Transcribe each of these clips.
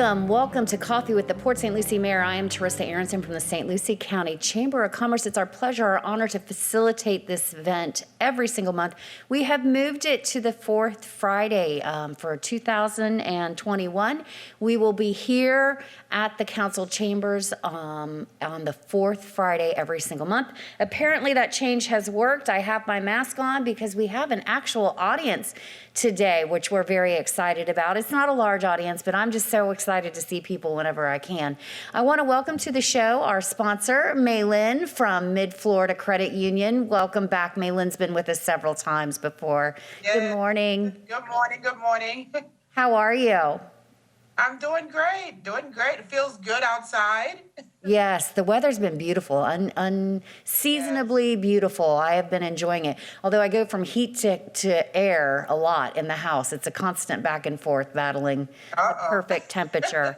Welcome to Coffee with the Port St. Lucie Mayor. I am Terissa Aronson from the St. Lucie County Chamber of Commerce. It's our pleasure, our honor to facilitate this event every single month. We have moved it to the fourth Friday for 2021. We will be here at the council chambers on the fourth Friday every single month. Apparently that change has worked. I have my mask on because we have an actual audience today, which we're very excited about. It's not a large audience, but I'm just so excited to see people whenever I can. I want to welcome to the show our sponsor, Melyn from MIDFLORIDA Credit Union. Welcome back. Melyn's been with us several times before. Yeah. Good morning. Good morning. Good morning. How are you? I'm doing great. Doing great. It feels good outside. Yes, the weather's been beautiful, unseasonably beautiful. I have been enjoying it. Although I go from heat to air a lot in the house. It's a constant back and forth battling the perfect temperature.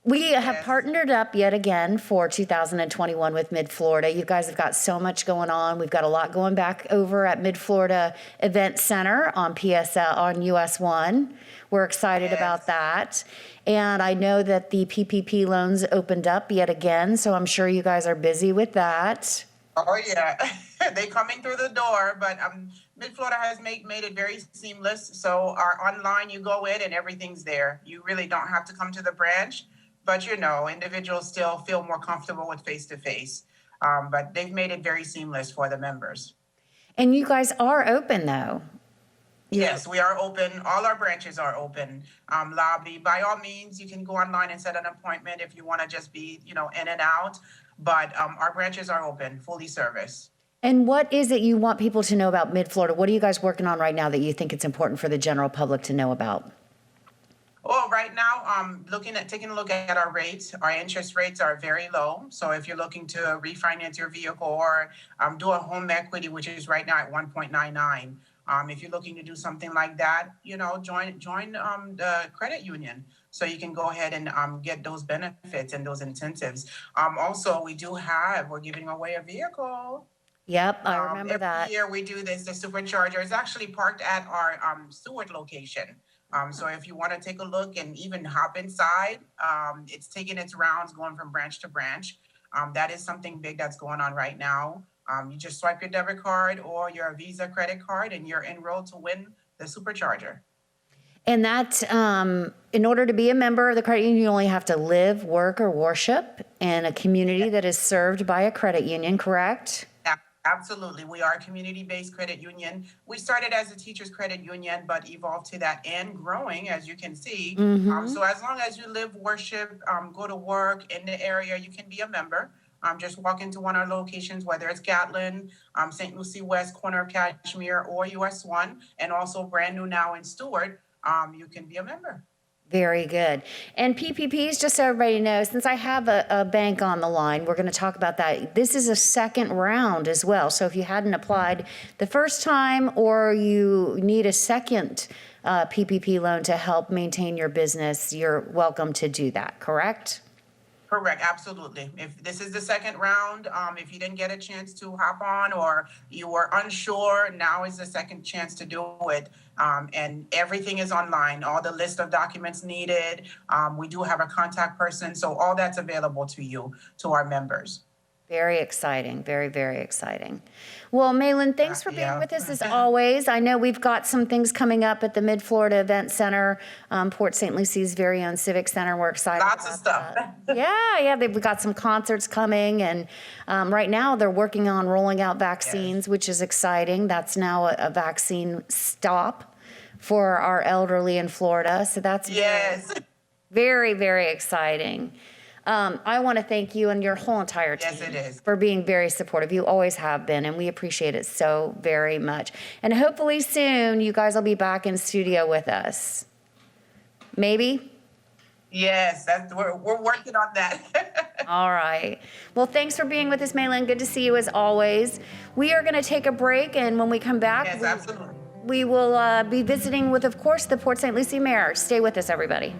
We have partnered up yet again for 2021 with MIDFLORIDA. You guys have got so much going on. We've got a lot going back over at MIDFLORIDA Event Center on PSL on US 1. We're excited about that. And I know that the PPP loans opened up yet again, so I'm sure you guys are busy with that. Oh yeah, they're coming through the door, but MIDFLORIDA has made it very seamless. So our online, you go in and everything's there. You really don't have to come to the branch, but you know, individuals still feel more comfortable with face-to-face. But they've made it very seamless for the members. And you guys are open though. Yes, we are open. All our branches are open. Lobby, by all means, you can go online and set an appointment if you want to just be, in and out. But our branches are open, fully serviced. And what is it you want people to know about MIDFLORIDA? What are you guys working on right now that you think it's important for the general public to know about? Well, right now, taking a look at our rates. Our interest rates are very low. So if you're looking to refinance your vehicle or do a home equity, which is right now at 1.99. If you're looking to do something like that, join the credit union so you can go ahead and get those benefits and those incentives. Also, we're giving away a vehicle. Yep, I remember that. Every year we do this. The supercharger is actually parked at our Stewart location. So if you want to take a look and even hop inside, it's taking its rounds going from branch to branch. That is something big that's going on right now. You just swipe your debit card or your Visa credit card and you're enrolled to win the supercharger. And that, in order to be a member of the credit union, you only have to live, work, or worship in a community that is served by a credit union, correct? Absolutely. We are a community-based credit union. We started as a teachers credit union, but evolved to that and growing, as you can see. So as long as you live, worship, go to work in the area, you can be a member. Just walk into one of our locations, whether it's Gatlin, St. Lucie West, corner of Kashmere, or US 1, and also brand new now in Stewart, you can be a member. Very good. And PPPs, just so everybody knows, since I have a bank on the line, we're going to talk about that. This is a second round as well. So if you hadn't applied the first time or you need a second PPP loan to help maintain your business, you're welcome to do that, correct? Correct, absolutely. If this is the second round, if you didn't get a chance to hop on or you were unsure, now is the second chance to do it. And everything is online, all the list of documents needed. We do have a contact person, so all that's available to you, to our members. Very exciting. Very, very exciting. Well, Melyn, thanks for being with us as always. I know we've got some things coming up at the MIDFLORIDA Event Center, Port St. Lucie's very own Civic Center. We're excited Lots of stuff. Yeah, they've got some concerts coming. And right now they're working on rolling out vaccines, which is exciting. That's now a vaccine stop for our elderly in Florida. So that's very, very exciting. I want to thank you and your whole entire team for being very supportive. You always have been, and we appreciate it so very much. And hopefully soon you guys will be back in studio with us. Maybe? Yes, we're working on that. All right. Well, thanks for being with us, Melyn. Good to see you as always. We are going to take a break, and when we come back, we will be visiting with, of course, the Port St. Lucie Mayor. Stay with us, everybody.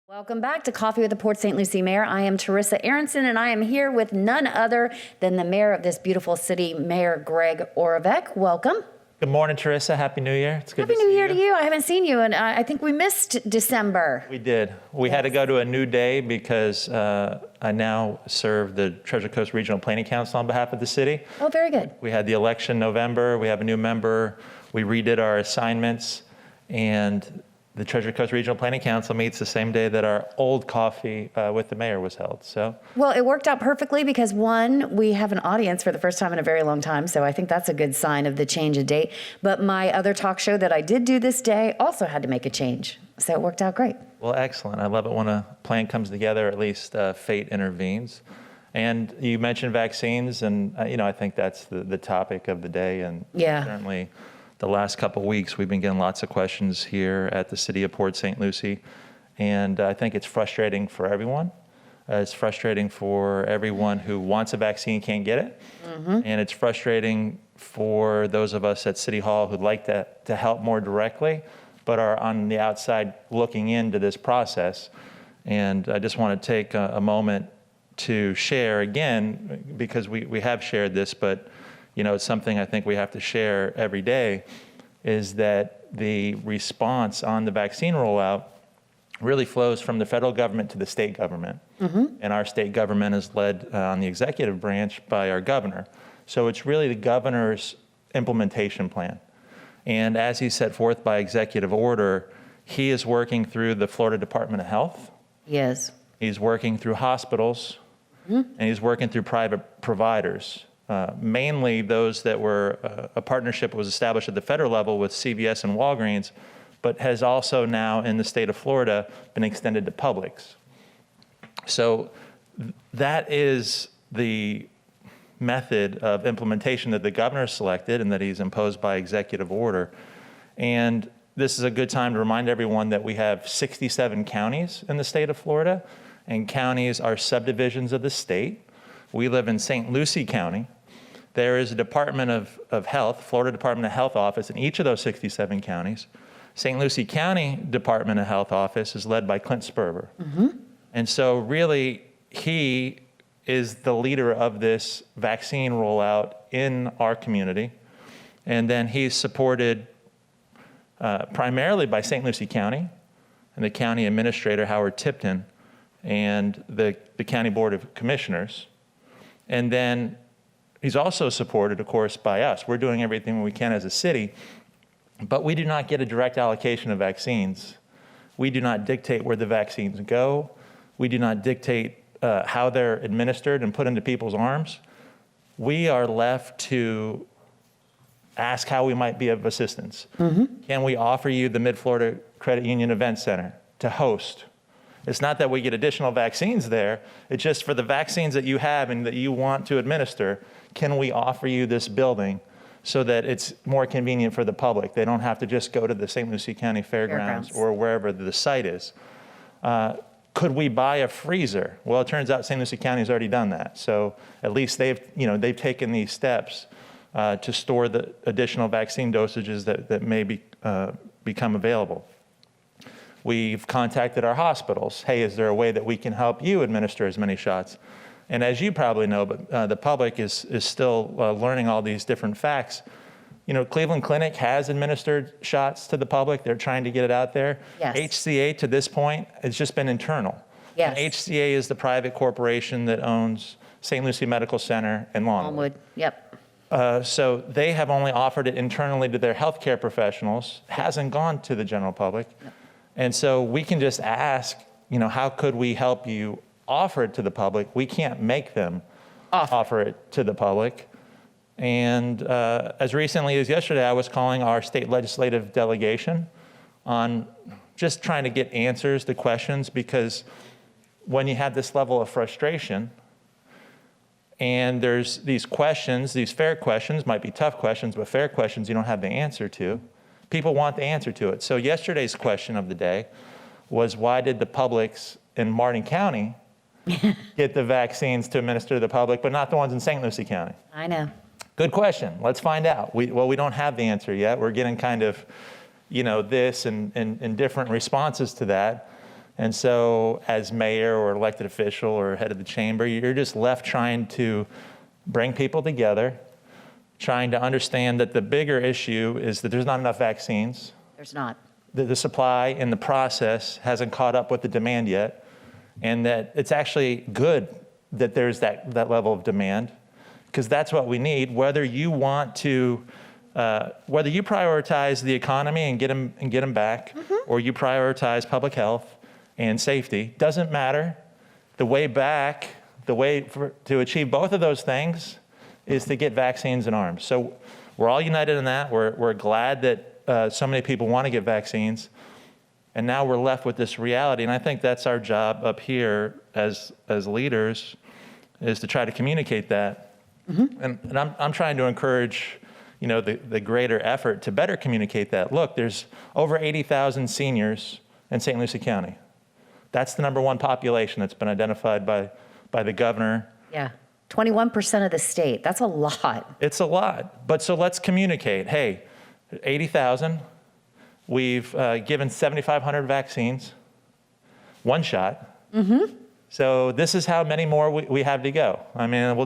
Welcome back to Coffee with the Port St. Lucie Mayor. I am Terissa Aronson, and I am here with none other than the mayor of this beautiful city, Mayor Greg Oravec. Welcome. Good morning, Terissa. Happy New Year. It's good Happy to New see Year to you. I haven't seen you, and I think we missed December. We did. We had to go to a new day because I now serve the Treasure Coast Regional Planning Council on behalf of the city. Oh, very good. We had the election in November. We have a new member. We redid our assignments, and the Treasure Coast Regional Planning Council meets the same day that our old coffee with the mayor was held. So, Well, it worked out perfectly because one, we have an audience for the first time in a very long time, so I think that's a good sign of the change of date. But my other talk show that I did do this day also had to make a change, so it worked out great. well, excellent. I love it when a plan comes together, at least fate intervenes. And you mentioned vaccines, and I think that's the topic of the day. And Yeah. certainly the last couple of weeks, we've been getting lots of questions here at the City of Port St. Lucie. And I think it's frustrating for everyone. It's frustrating for everyone who wants a vaccine, can't get it. And it's frustrating for those of us at City Hall who'd like to help more directly, but are on the outside looking into this process. And I just want to take a moment to share again, because we have shared this, but it's something I think we have to share every day, is that the response on the vaccine rollout really flows from the federal government to the state government. And our state government is led on the executive branch by our governor. So it's really the governor's implementation plan. And as he set forth by executive order, he is working through the Florida Department of Health. Yes. He's working through hospitals, and he's working through private providers. Mainly those that were a partnership was established at the federal level with CVS and Walgreens, but has also now in the state of Florida been extended to Publix. So that is the method of implementation that the governor selected and that he's imposed by executive order. And this is a good time to remind everyone that we have 67 counties in the state of Florida, and counties are subdivisions of the state. We live in St. Lucie County. There is a Department of Health, Florida Department of Health office in each of those 67 counties. St. Lucie County Department of Health office is led by Clint Sperber. And so really, he is the leader of this vaccine rollout in our community. And then he's supported primarily by St. Lucie County and the county administrator, Howard Tipton, and the County Board of Commissioners. And then he's also supported, of course, by us. We're doing everything we can as a city, but we do not get a direct allocation of vaccines. We do not dictate where the vaccines go. We do not dictate how they're administered and put into people's arms. We are left to ask how we might be of assistance. Can we offer you the Mid-Florida Credit Union Event Center to host? It's not that we get additional vaccines there. It's just for the vaccines that you have and that you want to administer, can we offer you this building so that it's more convenient for the public? They don't have to just go to the St. Lucie County Fairgrounds or wherever the site is. Could we buy a freezer? Well, it turns out St. Lucie County has already done that. So at least they've taken these steps to store the additional vaccine dosages that may become available. We've contacted our hospitals. Hey, is there a way that we can help you administer as many shots? And as you probably know, but the public is still learning all these different facts. Cleveland Clinic has administered shots to the public. They're trying to get it out there. Yes. HCA to this point has just been internal. Yes. And HCA is the private corporation that owns St. Lucie Medical Center and Longwood. Yep. So they have only offered it internally to their healthcare professionals, hasn't gone to the general public. Yep. And so we can just ask, how could we help you offer it to the public? We can't make them offer it to the public. And as recently as yesterday, I was calling our state legislative delegation on just trying to get answers to questions, because when you have this level of frustration and there's these questions, these fair questions, might be tough questions, but fair questions you don't have the answer to, people want the answer to it. So yesterday's question of the day was, why did the Publix in Martin County get the vaccines to administer to the public, but not the ones in St. Lucie County? I know. Good question. Let's find out. We don't have the answer yet. We're getting kind of, this and different responses to that. And so as mayor or elected official or head of the chamber, you're just left trying to bring people together, trying to understand that the bigger issue is that there's not enough vaccines. There's not. The supply and the process hasn't caught up with the demand yet, and that it's actually good that there's that level of demand, because that's what we need. Whether you want to, whether you prioritize the economy and get them back, or you prioritize public health and safety, doesn't matter. The way back, to achieve both of those things is to get vaccines in arms. So we're all united in that. We're glad that so many people want to get vaccines. And now we're left with this reality. And I think that's our job up here as leaders, is to try to communicate that. And I'm trying to encourage, the greater effort to better communicate that. Look, there's over 80,000 seniors in St. Lucie County. That's the #1 population that's been identified by the governor. Yeah. 21% of the state. That's a lot. It's a lot. But so let's communicate. Hey, 80,000. We've given 7,500 vaccines, one shot. So this is how many more we have to go. I mean,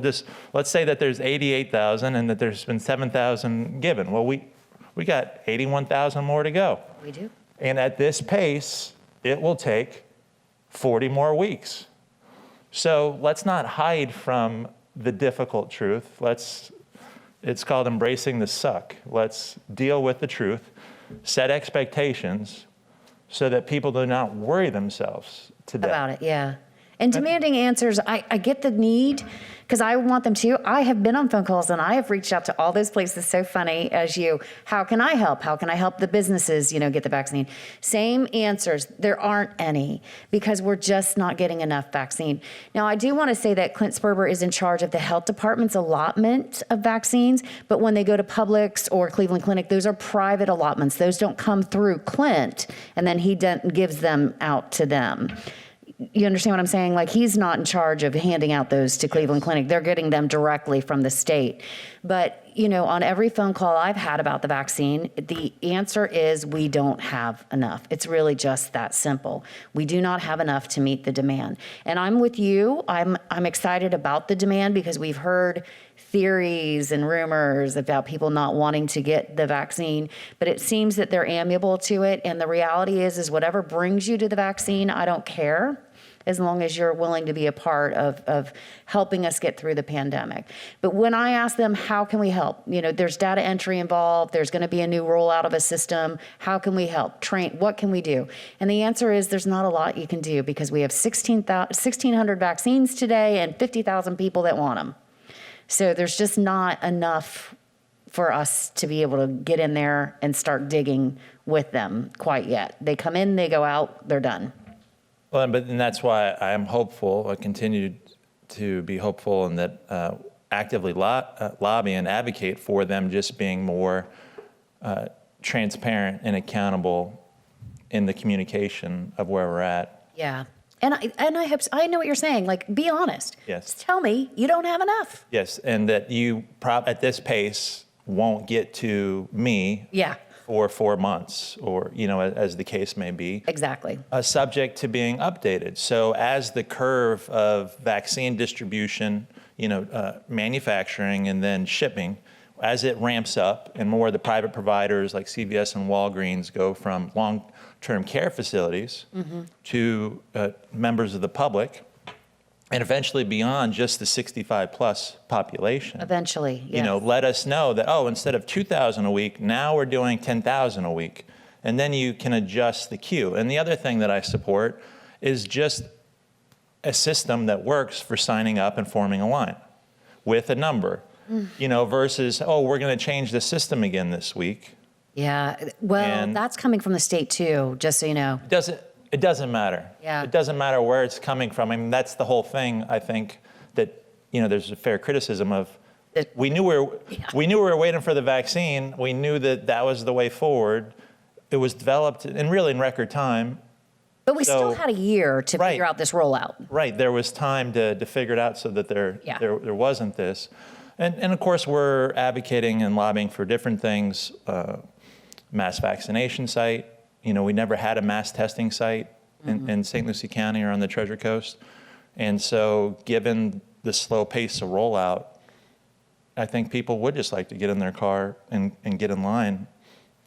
let's say that there's 88,000 and that there's been 7,000 given. Well, we got 81,000 more to go. We do. And at this pace, it will take 40 more weeks. So let's not hide from the difficult truth. It's called embracing the suck. Let's deal with the truth, set expectations so that people do not worry themselves to death. About it, yeah. And demanding answers, I get the need, because I want them to. I have been on phone calls and I have reached out to all those places, so funny as you. How can I help? How can I help the businesses, get the vaccine? Same answers. There aren't any, because we're just not getting enough vaccine. Now, I do want to say that Clint Sperber is in charge of the health department's allotment of vaccines, but when they go to Publix or Cleveland Clinic, those are private allotments. Those don't come through Clint, and then he gives them out to them. You understand what I'm saying? Like, he's not in charge of handing out those to Cleveland Clinic. They're getting them directly from the state. But, on every phone call I've had about the vaccine, the answer is we don't have enough. It's really just that simple. We do not have enough to meet the demand. And I'm with you. I'm excited about the demand, because we've heard theories and rumors about people not wanting to get the vaccine, but it seems that they're amiable to it. And the reality is whatever brings you to the vaccine, I don't care, as long as you're willing to be a part of helping us get through the pandemic. But when I ask them, how can we help? There's data entry involved. There's going to be a new rollout of a system. How can we help? Train? What can we do? And the answer is there's not a lot you can do, because we have 1,600 vaccines today and 50,000 people that want them. So there's just not enough for us to be able to get in there and start digging with them quite yet. They come in, they go out, they're done. Well, and that's why I am hopeful. I continue to be hopeful, and that actively lobby and advocate for them just being more transparent and accountable in the communication of where we're at. Yeah. And I know what you're saying. Like, be honest. Yes. Just tell me you don't have enough. Yes, and that you at this pace won't get to me. Yeah. For 4 months, or as the case may be. Exactly. Subject to being updated. So as the curve of vaccine distribution, manufacturing and then shipping, as it ramps up and more of the private providers like CVS and Walgreens go from long-term care facilities to members of the public, and eventually beyond just the 65 plus population. Eventually, yes. Let us know that, instead of 2,000 a week, now we're doing 10,000 a week. And then you can adjust the queue. And the other thing that I support is just a system that works for signing up and forming a line with a number, versus, we're going to change the system again this week. Yeah, well, that's coming from the state too, just so you know. It doesn't matter. Yeah. It doesn't matter where it's coming from. I mean, that's the whole thing. I think that there's a fair criticism of. We knew we were waiting for the vaccine. We knew that was the way forward. It was developed and really in record time. But we still had a year to figure out this rollout. Right. There was time to figure it out so that there wasn't this. And of course, we're advocating and lobbying for different things. Mass vaccination site. We never had a mass testing site in St. Lucie County or on the Treasure Coast. And so given the slow pace of rollout, I think people would just like to get in their car and get in line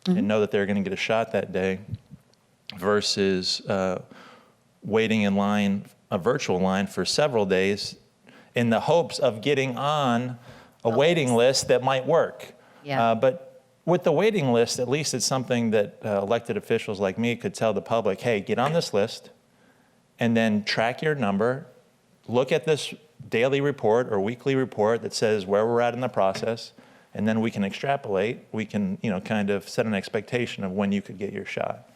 and know that they're going to get a shot that day versus waiting in line, a virtual line for several days in the hopes of getting on a waiting list that might work. Yeah. But with the waiting list, at least it's something that elected officials like me could tell the public, hey, get on this list and then track your number, look at this daily report or weekly report that says where we're at in the process, and then we can extrapolate. We can, kind of set an expectation of when you could get your shot.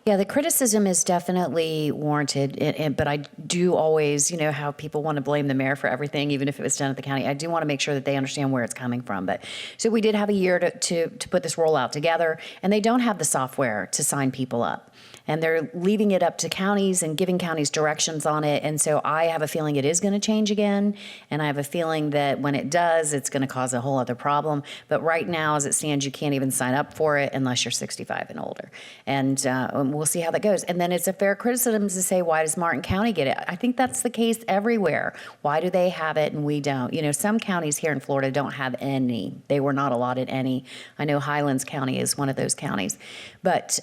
Yeah, the criticism is definitely warranted, but I do always, how people want to blame the mayor for everything, even if it was done at the county. I do want to make sure that they understand where it's coming from. But so we did have a year to put this rollout together, and they don't have the software to sign people up. And they're leaving it up to counties and giving counties directions on it. And so I have a feeling it is going to change again. And I have a feeling that when it does, it's going to cause a whole other problem. But right now, as it stands, you can't even sign up for it unless you're 65 and older. And we'll see how that goes. And then it's a fair criticism to say, why does Martin County get it? I think that's the case everywhere. Why do they have it and we don't? Some counties here in Florida don't have any. They were not allotted any. I know Highlands County is one of those counties. But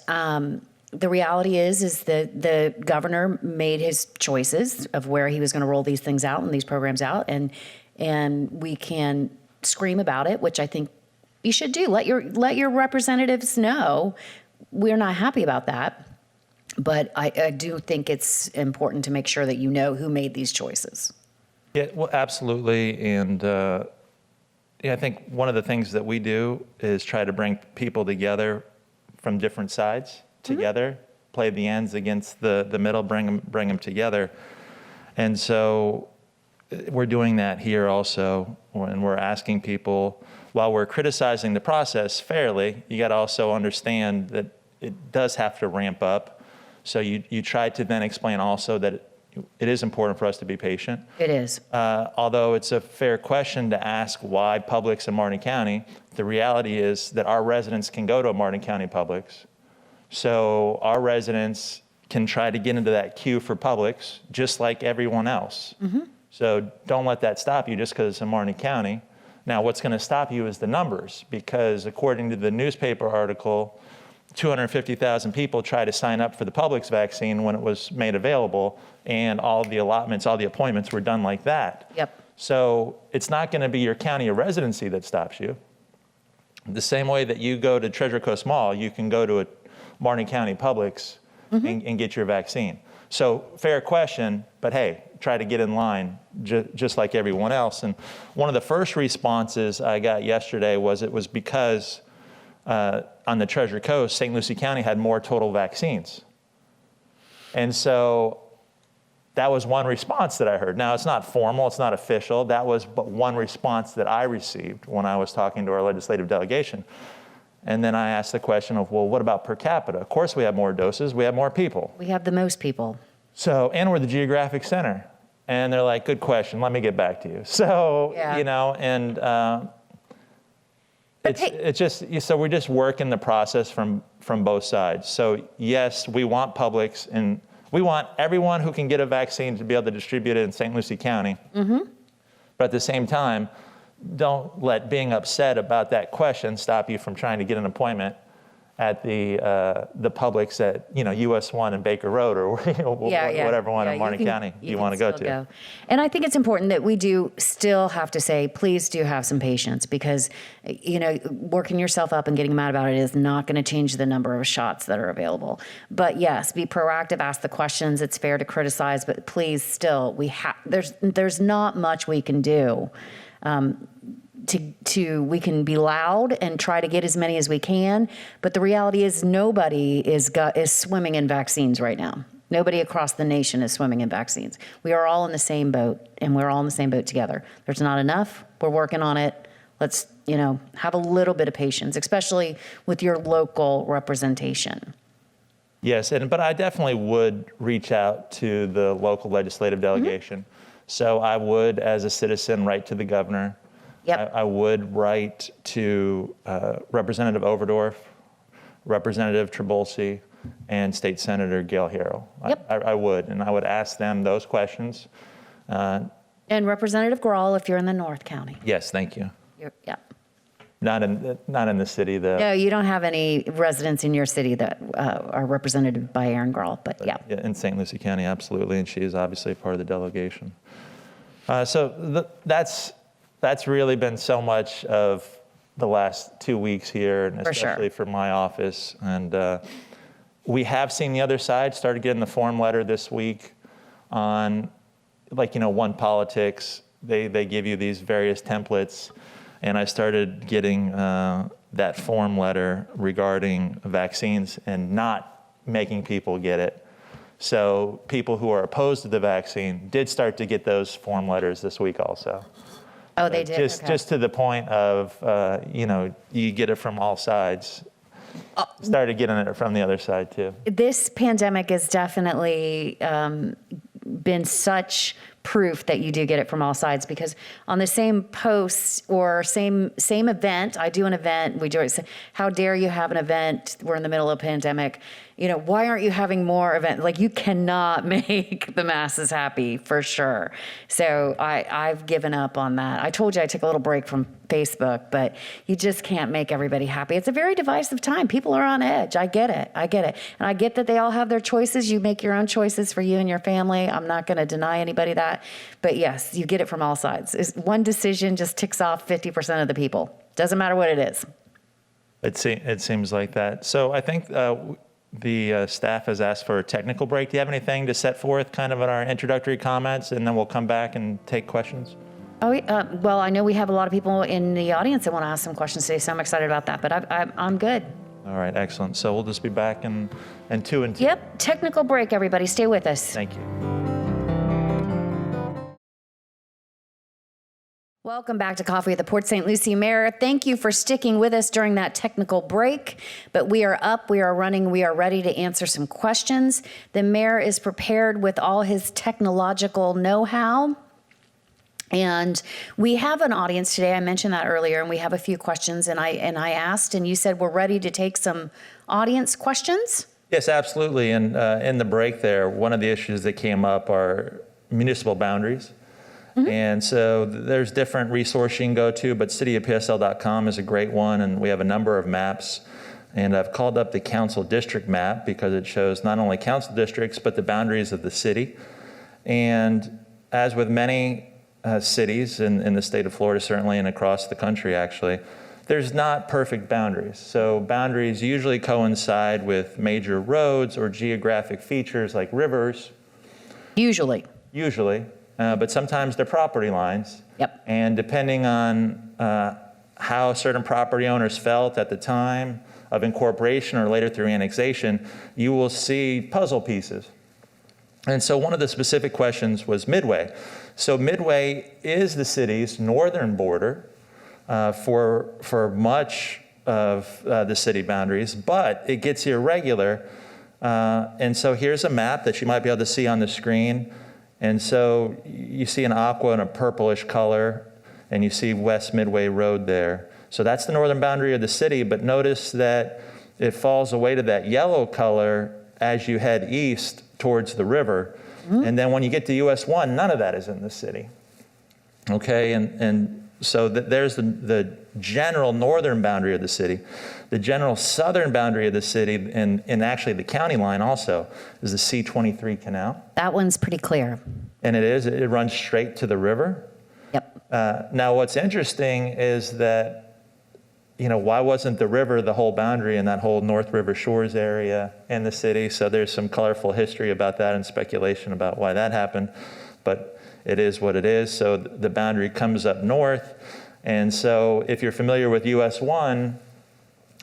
the reality is that the governor made his choices of where he was going to roll these things out and these programs out, and we can scream about it, which I think you should do. Let your representatives know we're not happy about that, but I do think it's important to make sure that you know who made these choices. Yeah, well, absolutely, and I think one of the things that we do is try to bring people together from different sides. Together, play the ends against the middle, bring them together. And so we're doing that here also when we're asking people, while we're criticizing the process fairly, you got to also understand that it does have to ramp up. So you try to then explain also that it is important for us to be patient. It is. Although it's a fair question to ask why Publix in Martin County, the reality is that our residents can go to a Martin County Publix. So our residents can try to get into that queue for Publix just like everyone else. So don't let that stop you just because it's in Martin County. Now, what's going to stop you is the numbers, because according to the newspaper article, 250,000 people tried to sign up for the Publix vaccine when it was made available, and all the allotments, all the appointments were done like that. Yep. So it's not going to be your county of residency that stops you. The same way that you go to Treasure Coast Mall, you can go to a Martin County Publix and get your vaccine. So fair question, but hey, try to get in line just like everyone else. And one of the first responses I got yesterday was it was because on the Treasure Coast, St. Lucie County had more total vaccines. And so that was one response that I heard. Now, it's not formal, it's not official. That was but one response that I received when I was talking to our legislative delegation. And then I asked the question of, well, what about per capita? Of course we have more doses, we have more people. we have the most people. So, and we're the geographic center. And they're like, good question, let me get back to you. So, Yeah. and it's just, so we're just working the process from both sides. So yes, we want Publix, and we want everyone who can get a vaccine to be able to distribute it in St. Lucie County. But at the same time, don't let being upset about that question stop you from trying to get an appointment at the Publix at US 1 and Baker Road, or whatever one in Martin County you want to go to. And I think it's important that we do still have to say, please do have some patience, because working yourself up and getting mad about it is not going to change the number of shots that are available. But yes, be proactive, ask the questions. It's fair to criticize, but please still, there's not much we can do. We can be loud and try to get as many as we can, but the reality is nobody is swimming in vaccines right now. Nobody across the nation is swimming in vaccines. We are all in the same boat, and we're all in the same boat together. There's not enough. We're working on it. Let's, have a little bit of patience, especially with your local representation. Yes, but I definitely would reach out to the local legislative delegation. So I would, as a citizen, write to the governor. Yep. I would write to Representative Overdorf, Representative Trabulsi, and State Senator Gail Harrell. Yep. I would, and I would ask them those questions. And Representative Grawl, if you're in the North County. Yes, thank you. Yeah. Not in the city, though. No, you don't have any residents in your city that are represented by Aaron Grall, but yeah. In St. Lucie County, absolutely, and she is obviously a part of the delegation. That's really been so much of the last 2 weeks here, and especially for my office. And we have seen the other side started getting the form letter this week on, One Politics. They give you these various templates. And I started getting that form letter regarding vaccines and not making people get it. So people who are opposed to the vaccine did start to get those form letters this week also. Oh, they did? Just to the point of, you get it from all sides. Started getting it from the other side too. This pandemic has definitely been such proof that you do get it from all sides, because on the same post or same event, I do an event, we do it, how dare you have an event, we're in the middle of a pandemic, why aren't you having more events? Like, you cannot make the masses happy, for sure. So I've given up on that. I told you I took a little break from Facebook, but you just can't make everybody happy. It's a very divisive time. People are on edge. I get it. And I get that they all have their choices. You make your own choices for you and your family. I'm not going to deny anybody that. But yes, you get it from all sides. One decision just ticks off 50% of the people. Doesn't matter what it is. It seems like that. So I think the staff has asked for a technical break. Do you have anything to set forth kind of in our introductory comments, and then we'll come back and take questions? Oh, well, I know we have a lot of people in the audience that want to ask some questions today, so I'm excited about that, but I'm good. All right, excellent. So we'll just be back in 2 and 2. Yep, technical break, everybody. Stay with us. Thank you. Welcome back to Coffee with the Port St. Lucie Mayor. Thank you for sticking with us during that technical break, but we are up, we are running, we are ready to answer some questions. The mayor is prepared with all his technological know-how. And we have an audience today. I mentioned that earlier, and we have a few questions, and I asked, and you said we're ready to take some audience questions? Yes, absolutely. And in the break there, one of the issues that came up are municipal boundaries. Mm-hmm. And so there's different resources you can go to, but cityofpsl.com is a great one, and we have a number of maps. And I've called up the council district map because it shows not only council districts, but the boundaries of the city. And as with many cities in the state of Florida, certainly, and across the country, actually, there's not perfect boundaries. So boundaries usually coincide with major roads or geographic features like rivers. Usually. But sometimes they're property lines. Yep. And depending on how certain property owners felt at the time of incorporation or later through annexation, you will see puzzle pieces. And so one of the specific questions was Midway. So Midway is the city's northern border for much of the city boundaries, but it gets irregular. And so here's a map that you might be able to see on the screen. And so you see an aqua and a purplish color, and you see West Midway Road there. So that's the northern boundary of the city, but notice that it falls away to that yellow color as you head east towards the river. Mm-hmm. And then when you get to US 1, none of that is in the city. Okay, and so there's the general northern boundary of the city. The general southern boundary of the city, and actually the county line also, is the C-23 canal. That one's pretty clear. And it runs straight to the river. Yep. Now what's interesting is that, why wasn't the river the whole boundary in that whole North River Shores area in the city? So there's some colorful history about that and speculation about why that happened, but it is what it is. So the boundary comes up north. And so if you're familiar with US 1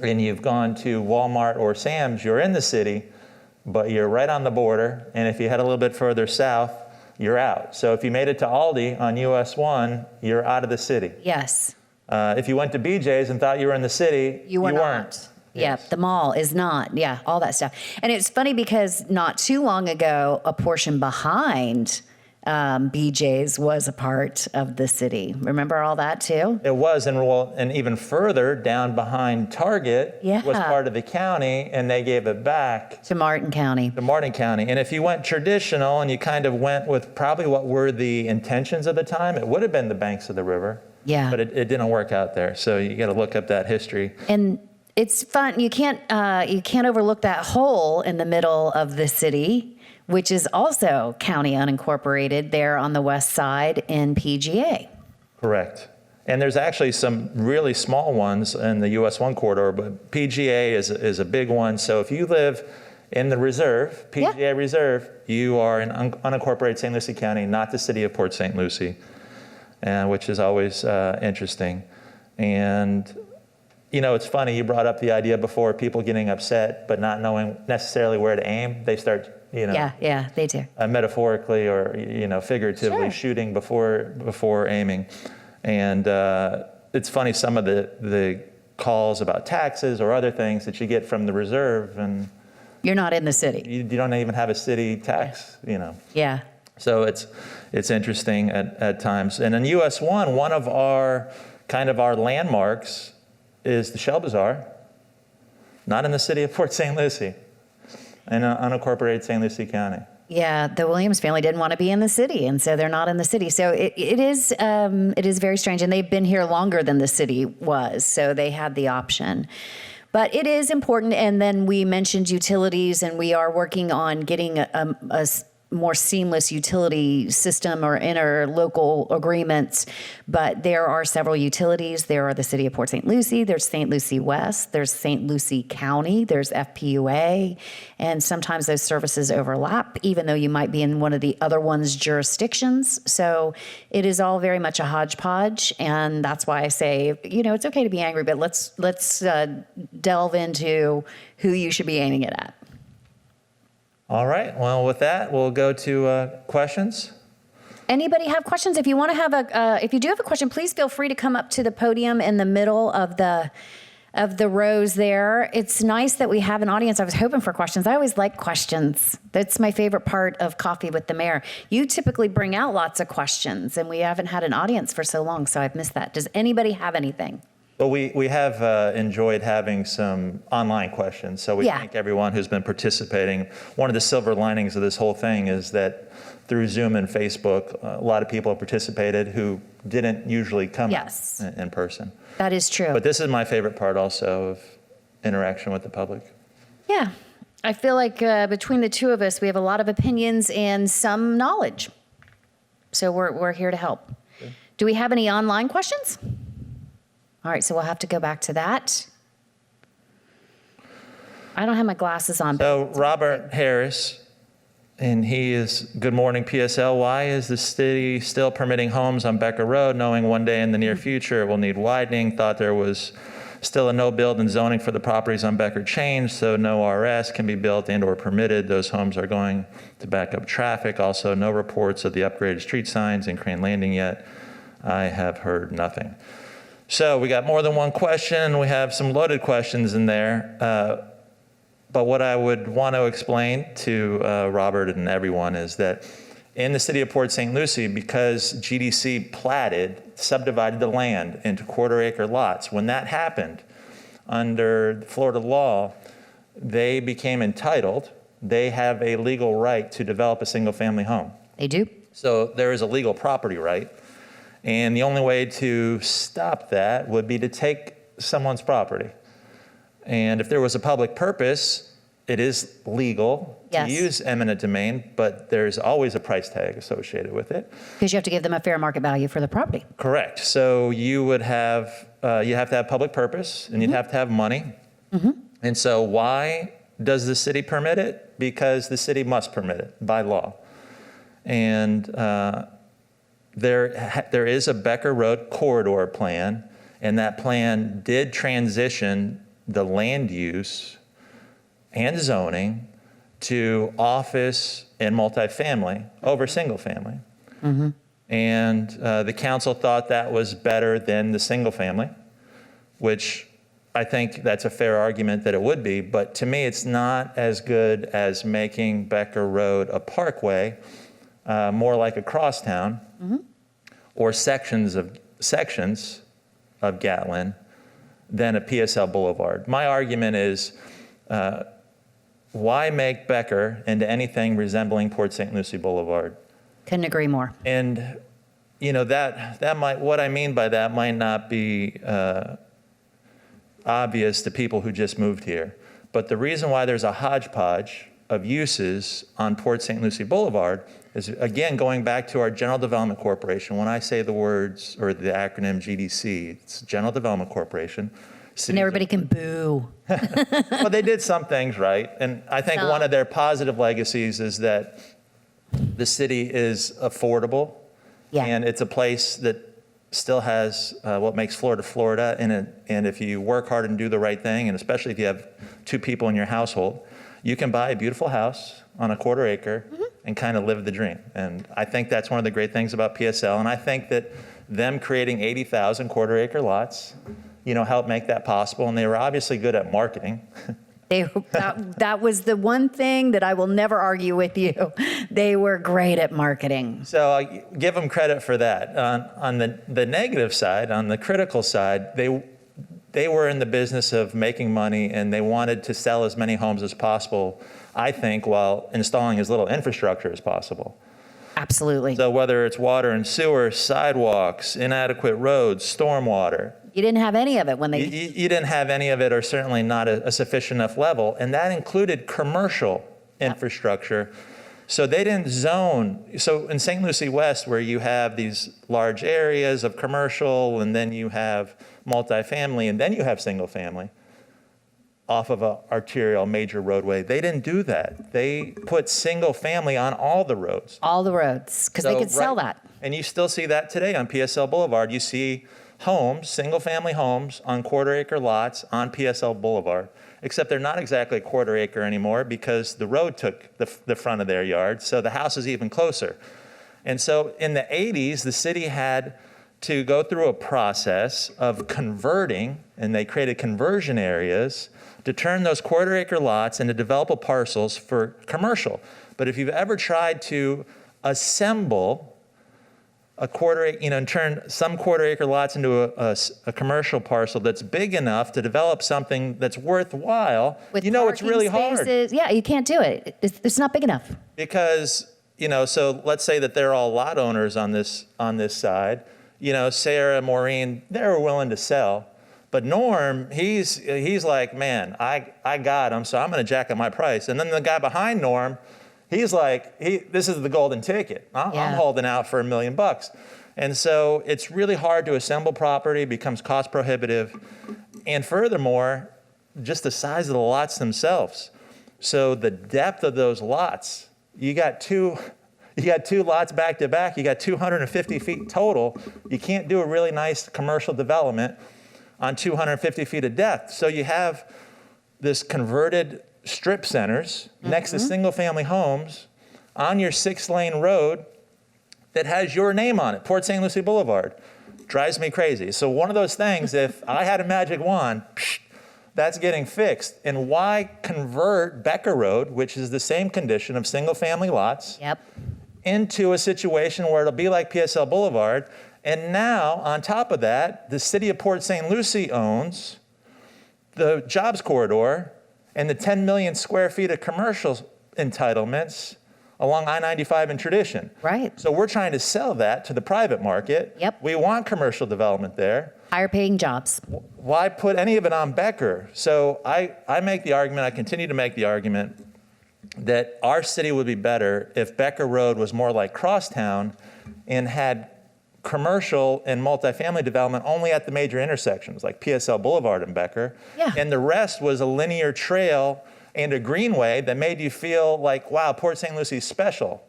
and you've gone to Walmart or Sam's, you're in the city, but you're right on the border. And if you head a little bit further south, you're out. So if you made it to Aldi on US 1, you're out of the city. Yes. If you went to BJ's and thought you were in the city, you weren't. Yeah, Yes. the mall is not. Yeah, all that stuff. And it's funny because not too long ago, a portion behind BJ's was a part of the city. Remember all that too? It was, and even further down behind Target was part of the county, and they gave it back to Martin County. And if you went traditional and you kind of went with probably what were the intentions of the time, it would have been the banks of the river. Yeah. But it didn't work out there. So you got to look up that history. And it's fun. You can't overlook that hole in the middle of the city, which is also county unincorporated there on the west side in PGA. Correct. And there's actually some really small ones in the US 1 corridor, but PGA is a big one. So if you live in the reserve, PGA Reserve, you are in unincorporated St. Lucie County, not the city of Port St. Lucie, which is always interesting. And, you know, it's funny, you brought up the idea before, people getting upset, but not knowing necessarily where to aim. They start, you know. Yeah, they do. Metaphorically or, you know, figuratively Sure. shooting before aiming. And it's funny, some of the calls about taxes or other things that you get from the reserve, and You're not in the city. you don't even have a city tax, you know. Yeah. So it's interesting at times. And in US 1, one of our landmarks is the Shell Bazaar, not in the city of Port St. Lucie, in unincorporated St. Lucie County. Yeah, the Williams family didn't want to be in the city, and so they're not in the city. So it is very strange, and they've been here longer than the city was, so they had the option. But it is important, and then we mentioned utilities, and we are working on getting a more seamless utility system or interlocal agreements. But there are several utilities. There are the city of Port St. Lucie, there's St. Lucie West, there's St. Lucie County, there's FPUA, and sometimes those services overlap, even though you might be in one of the other one's jurisdictions. So it is all very much a hodgepodge, and that's why I say, you know, it's okay to be angry, but let's delve into who you should be aiming it at. All right, well, with that, we'll go to questions. Anybody have questions? If you want to have if you do have a question, please feel free to come up to the podium in the middle of the rows there. It's nice that we have an audience. I was hoping for questions. I always like questions. That's my favorite part of Coffee with the Mayor. You typically bring out lots of questions, and we haven't had an audience for so long, so I've missed that. Does anybody have anything? Well, we have enjoyed having some online questions, so we thank everyone who's been participating. One of the silver linings of this whole thing is that through Zoom and Facebook, a lot of people have participated who didn't usually come in person. That is true. But this is my favorite part also of interaction with the public. Yeah. I feel like between the two of us, we have a lot of opinions and some knowledge. So we're here to help. Okay. Do we have any online questions? All right, so we'll have to go back to that. I don't have my glasses on. So Robert Harris, and he is, good morning PSL. Why is the city still permitting homes on Becker Road, knowing one day in the near future it will need widening? Thought there was still a no build and zoning for the properties on Becker changed, so no RS can be built and or permitted. Those homes are going to back up traffic. Also, no reports of the upgraded street signs in Crane Landing yet. I have heard nothing. So we got more than one question. We have some loaded questions in there. But what I would want to explain to Robert and everyone is that in the city of Port St. Lucie, because GDC subdivided the land into quarter-acre lots, when that happened under Florida law, they became entitled. They have a legal right to develop a single-family home. They do. So there is a legal property right. And the only way to stop that would be to take someone's property. And if there was a public purpose, it is legal to use eminent domain, but there's always a price tag associated with it. Because you have to give them a fair market value for the property. Correct. So you would have, you have to have public purpose, and you'd have to have money. And so why does the city permit it? Because the city must permit it by law. And there is a Becker Road corridor plan, and that plan did transition the land use and zoning to office and multifamily over single family. And the council thought that was better than the single family, which I think that's a fair argument that it would be, but to me it's not as good as making Becker Road a parkway, more like a crosstown, or sections of Gatlin than a PSL Boulevard. My argument is, why make Becker into anything resembling Port St. Lucie Boulevard? Couldn't agree more. And that might, what I mean by that might not be obvious to people who just moved here. But the reason why there's a hodgepodge of uses on Port St. Lucie Boulevard is, again, going back to our General Development Corporation. When I say the words or the acronym GDC, it's General Development Corporation. And everybody can boo. Well, they did some things right. And I think one of their positive legacies is that the city is affordable. Yeah. And it's a place that still has what makes Florida, Florida. And if you work hard and do the right thing, and especially if you have 2 people in your household, you can buy a beautiful house on a 1/4 acre and kind of live the dream. And I think that's one of the great things about PSL. And I think that them creating 80,000 1/4 acre lots, helped make that possible. And they were obviously good at marketing. That was the one thing that I will never argue with you. They were great at marketing. So I give them credit for that. On the negative side, on the critical side, they were in the business of making money, and they wanted to sell as many homes as possible, I think, while installing as little infrastructure as possible. Absolutely. So whether it's water and sewer, sidewalks, inadequate roads, stormwater. You didn't have any of it when they... You didn't have any of it, or certainly not a sufficient enough level. And that included commercial infrastructure. So they didn't zone. So in St. Lucie West, where you have these large areas of commercial, and then you have multifamily, and then you have single family off of an arterial major roadway, they didn't do that. They put single family on all the roads. All the roads, because they could sell that. And you still see that today on PSL Boulevard. You see homes, single family homes on 1/4 acre lots on PSL Boulevard, except they're not exactly a 1/4 acre anymore because the road took the front of their yard, so the house is even closer. And so in the 80s, the city had to go through a process of converting, and they created conversion areas to turn those 1/4 acre lots into developable parcels for commercial. But if you've ever tried to assemble a 1/4 acre, and turn some 1/4 acre lots into a commercial parcel that's big enough to develop something that's worthwhile, With it's really hard. Yeah, you can't do it. It's not big enough. Because, so let's say that they're all lot owners on this side. Sarah, Maureen, they're willing to sell. But Norm, he's like, man, I got him, so I'm going to jack up my price. And then the guy behind Norm, he's like, this is the golden ticket. I'm holding out for $1 million. And so it's really hard to assemble property, becomes cost prohibitive. And furthermore, just the size of the lots themselves. So the depth of those lots, you got two lots back to back, you got 250 feet total. You can't do a really nice commercial development on 250 feet of depth. So you have this converted strip centers next to single family homes on your 6-lane road that has your name on it, Port St. Lucie Boulevard. Drives me crazy. So one of those things, if I had a magic wand, that's getting fixed. And why convert Becker Road, which is the same condition of single family lots, into a situation where it'll be like PSL Boulevard? And now, on top of that, the city of Port St. Lucie owns the jobs corridor and the 10 million square feet of commercial entitlements along I-95 and Tradition. Right. So we're trying to sell that to the private market. We want commercial development there. Higher paying jobs. Why put any of it on Becker? So I make the argument, I continue to make the argument, that our city would be better if Becker Road was more like Crosstown and had commercial and multifamily development only at the major intersections, like PSL Boulevard and Becker. And the rest was a linear trail and a greenway that made you feel like, wow, Port St. Lucie's special.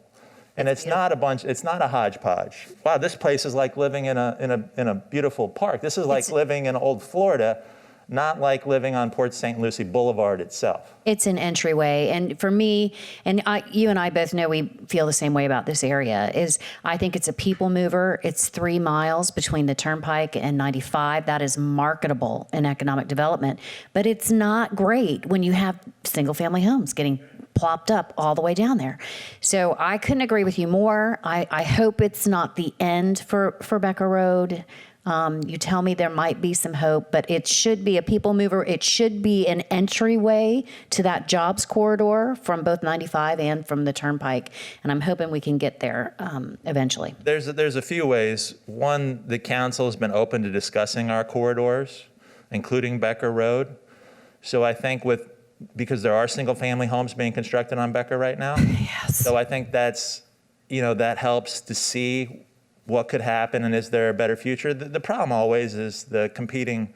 And it's not a hodgepodge. Wow, this place is like living in a beautiful park. This is like living in old Florida, not like living on Port St. Lucie Boulevard itself. It's an entryway. And for me, and you and I both know we feel the same way about this area, is I think it's a people mover. It's 3 miles between the Turnpike and 95. That is marketable in economic development. But it's not great when you have single family homes getting plopped up all the way down there. So I couldn't agree with you more. I hope it's not the end for Becker Road. You tell me there might be some hope, but it should be a people mover. It should be an entryway to that jobs corridor from both 95 and from the Turnpike. And I'm hoping we can get there eventually. There's a few ways. One, the council has been open to discussing our corridors, including Becker Road. So I think because there are single-family homes being constructed on Becker right now. Yes. So I think that helps to see what could happen and is there a better future. The problem always is the competing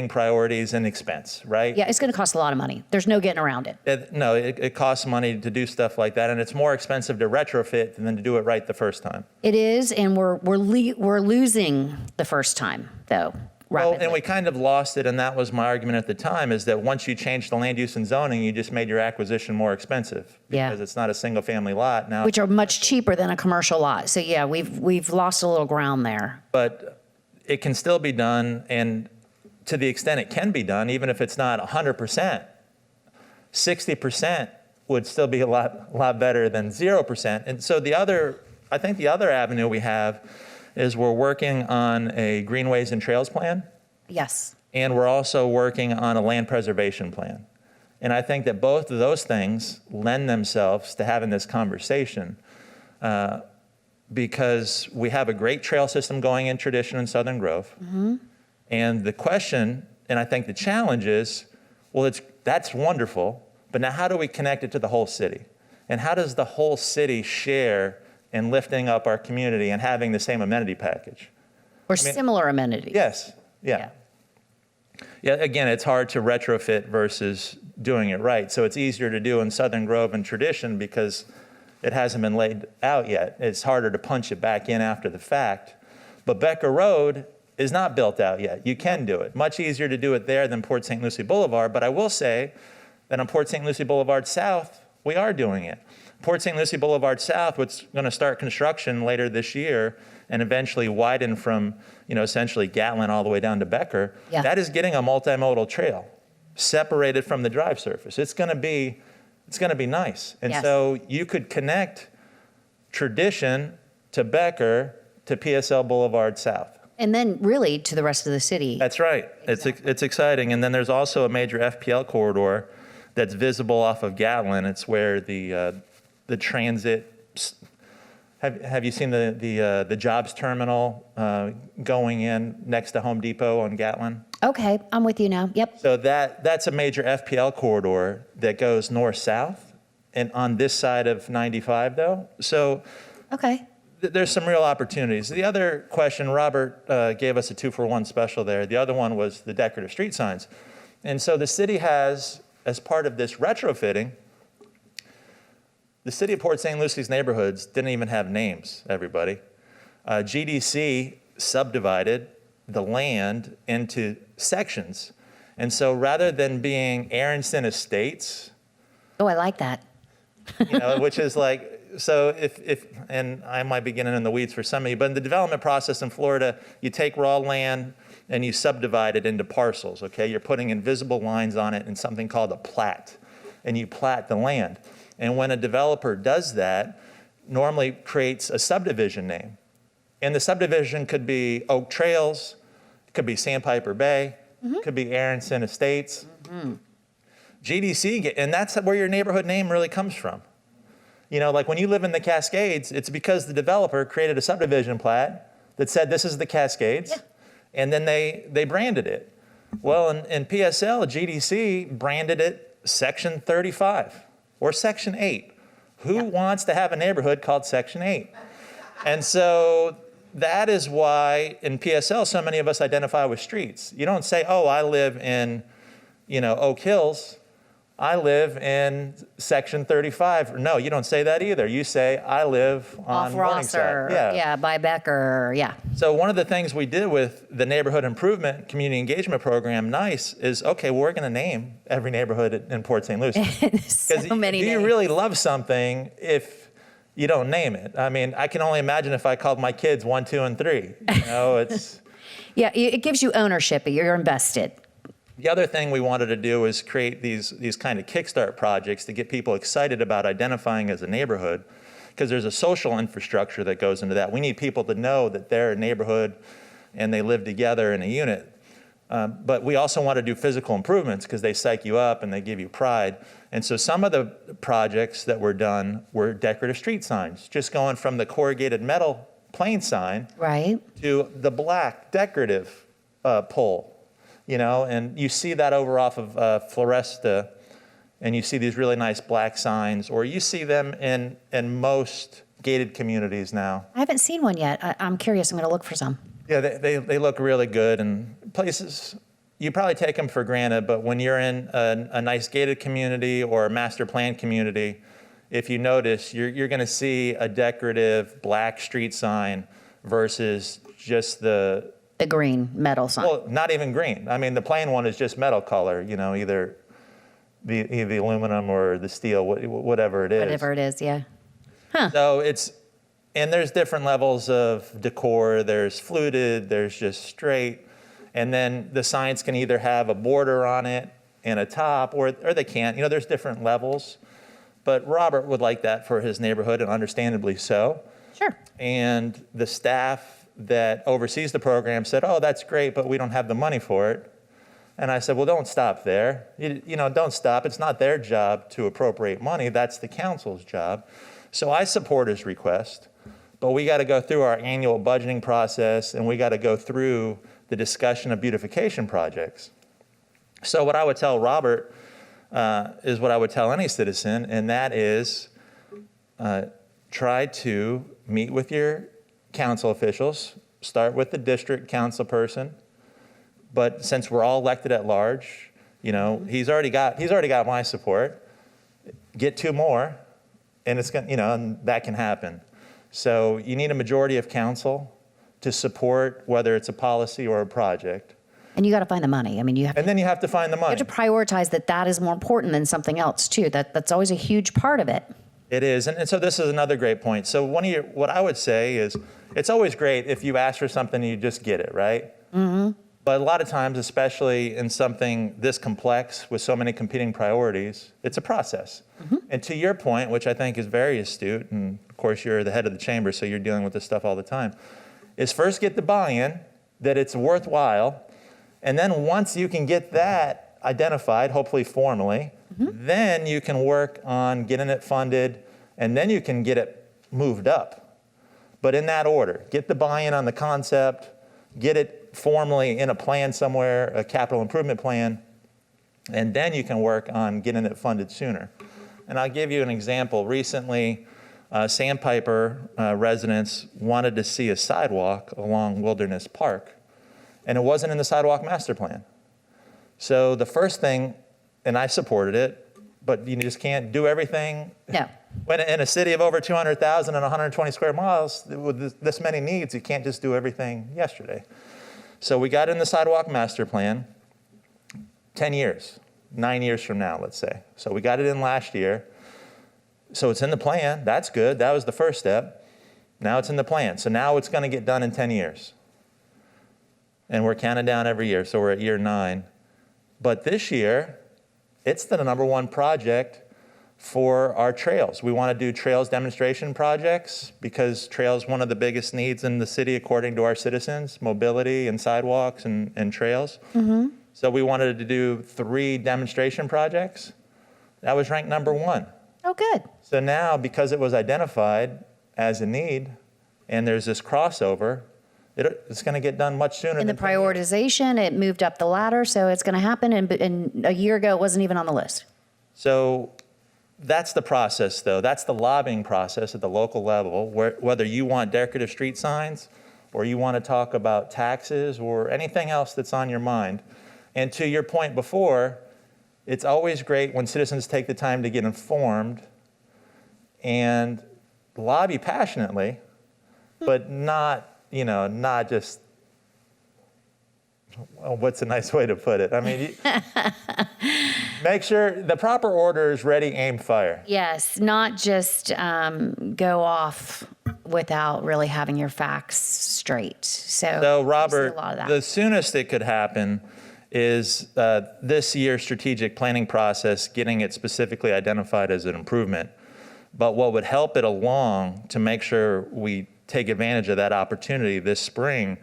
priorities and expense, right? Yeah, it's going to cost a lot of money. There's no getting around it. It costs money to do stuff like that, and it's more expensive to retrofit than to do it right the first time. It is, and we're losing the first time, though. Well, Rapidly. and we kind of lost it, and that was my argument at the time, is that once you change the land use and zoning, you just made your acquisition more expensive. Yeah. Because it's not a single-family lot now. Which are much cheaper than a commercial lot. So yeah, we've lost a little ground there. But it can still be done, and to the extent it can be done, even if it's not 100%, 60% would still be a lot better than 0%. And so I think the other avenue we have is we're working on a greenways and trails plan, Yes. and we're also working on a land preservation plan. And I think that both of those things lend themselves to having this conversation because we have a great trail system going in Tradition and Southern Grove. Mm-hmm. And the question, and I think the challenge is, well, that's wonderful, but now how do we connect it to the whole city? And how does the whole city share in lifting up our community and having the same amenity package? Or similar amenities. Yes, yeah. Yeah, again, it's hard to retrofit versus doing it right. So it's easier to do in Southern Grove and Tradition because it hasn't been laid out yet. It's harder to punch it back in after the fact. But Becker Road is not built out yet. You can do it. Much easier to do it there than Port St. Lucie Boulevard. But I will say that on Port St. Lucie Boulevard South, we are doing it. Port St. Lucie Boulevard South, which is going to start construction later this year and eventually widen from, essentially Gatlin all the way down to Becker, Yeah. that is getting a multimodal trail separated from the drive surface. It's going to be nice. And Yes. so you could connect Tradition to Becker to PSL Boulevard South. And then really to the rest of the city. That's right. Exactly. It's exciting. And then there's also a major FPL corridor that's visible off of Gatlin. It's where the transit. Have you seen the jobs terminal going in next to Home Depot on Gatlin? Okay, I'm with you now. Yep. So that's a major FPL corridor that goes north-south, and on this side of 95 though. So Okay. there's some real opportunities. The other question, Robert gave us a 2-for-1 special there. The other one was the decorative street signs. And so the city has, as part of this retrofitting, the city of Port St. Lucie's neighborhoods didn't even have names, everybody. GDC subdivided the land into sections. And so rather than being Aronson Estates, Oh, I like that. which is like, so if, and I might be getting in the weeds for some of you, but in the development process in Florida, you take raw land and you subdivide it into parcels, okay? You're putting invisible lines on it in something called a plat, and you plat the land. And when a developer does that, normally creates a subdivision name. And the subdivision could be Oak Trails, it could be Sandpiper Bay, it could be Aronson Estates. GDC, and that's where your neighborhood name really comes from. Like when you live in the Cascades, it's because the developer created a subdivision plat that said this is the Cascades, and then they branded it. Well, in PSL, GDC branded it Section 35 or Section 8. Who wants to have a neighborhood called Section 8? And so that is why in PSL, so many of us identify with streets. You don't say, oh, I live in, Oak Hills. I live in Section 35. No, you don't say that either. You say, I live on Off Rosser. Morningside. Yeah, by Becker. Yeah. So one of the things we did with the neighborhood improvement community engagement program, NICE, is, okay, we're going to name every neighborhood in Port St. Lucie. So many do you names. really love something if you don't name it? I mean, I can only imagine if I called my kids 1, 2, and 3. It's... Yeah, it gives you ownership. You're invested. The other thing we wanted to do is create these kind of kickstart projects to get people excited about identifying as a neighborhood. because there's a social infrastructure that goes into that. We need people to know that they're a neighborhood and they live together in a unit. But we also want to do physical improvements because they psych you up and they give you pride. And so some of the projects that were done were decorative street signs, just going from the corrugated metal plain sign Right. to the black decorative pole, you know, and you see that over off of Floresta, and you see these really nice black signs, or you see them in most gated communities now. I haven't seen one yet. I'm curious. I'm going to look for some. Yeah, they look really good, and places, you probably take them for granted, but when you're in a nice gated community or a master plan community, if you notice, you're going to see a decorative black street sign versus just the green metal sign. well, not even green. I mean, the plain one is just metal color, you know, either the aluminum or the steel, whatever it is. Whatever it is, yeah. So and there's different levels of decor. There's fluted, there's just straight. And then the signs can either have a border on it and a top, or they can't. You know, there's different levels. But Robert would like that for his neighborhood, and understandably so. Sure. And the staff that oversees the program said, oh, that's great, but we don't have the money for it. And I said, well, don't stop there. You know, don't stop. It's not their job to appropriate money. That's the council's job. So I support his request, but we got to go through our annual budgeting process, and we got to go through the discussion of beautification projects. So what I would tell Robert is what I would tell any citizen, and that is try to meet with your council officials, start with the district council person. But since we're all elected at large, you know, he's already got my support. Get 2 more, and it's going, you know, and that can happen. So you need a majority of council to support whether it's a policy or a project. And you got to find the money. I mean, you have And then you have to find the money. to prioritize that is more important than something else too. That's always a huge part of it. It is, and so this is another great point. So what I would say is, it's always great if you ask for something and you just get it, right? Mm-hmm. But a lot of times, especially in something this complex with so many competing priorities, it's a process. Mm-hmm. And to your point, which I think is very astute, and of course you're the head of the chamber, so you're dealing with this stuff all the time, is first get the buy-in that it's worthwhile, and then once you can get that identified, hopefully formally, then you can work on getting it funded, and then you can get it moved up. But in that order, get the buy-in on the concept, get it formally in a plan somewhere, a capital improvement plan, and then you can work on getting it funded sooner. And I'll give you an example. Recently, Sandpiper residents wanted to see a sidewalk along Wilderness Park, and it wasn't in the sidewalk master plan. So the first thing, and I supported it, but you just can't do everything. No. When in a city of over 200,000 and 120 square miles with this many needs, you can't just do everything yesterday. So we got in the sidewalk master plan 10 years, 9 years from now, let's say. So we got it in last year. So it's in the plan. That's good. That was the first step. Now it's in the plan. So now it's going to get done in 10 years. And we're counting down every year. So we're at year 9. But this year, it's the #1 project for our trails. We want to do trails demonstration projects because trails one of the biggest needs in the city according to our citizens, mobility and sidewalks and trails. Mm-hmm. So we wanted to do 3 demonstration projects. That was ranked #1. Oh, good. So now, because it was identified as a need and there's this crossover, it's going to get done much sooner. In the than 10 years. prioritization, it moved up the ladder, so it's going to happen. And a year ago, it wasn't even on the list. So that's the process, though. That's the lobbying process at the local level, whether you want decorative street signs or you want to talk about taxes or anything else that's on your mind. And to your point before, it's always great when citizens take the time to get informed and lobby passionately, but not just, well, what's a nice way to put it? I mean, make sure the proper order is ready, aim, fire. Yes, not just go off without really having your facts straight. So Robert, a lot of that. the soonest it could happen is this year's strategic planning process, getting it specifically identified as an improvement. But what would help it along to make sure we take advantage of that opportunity this spring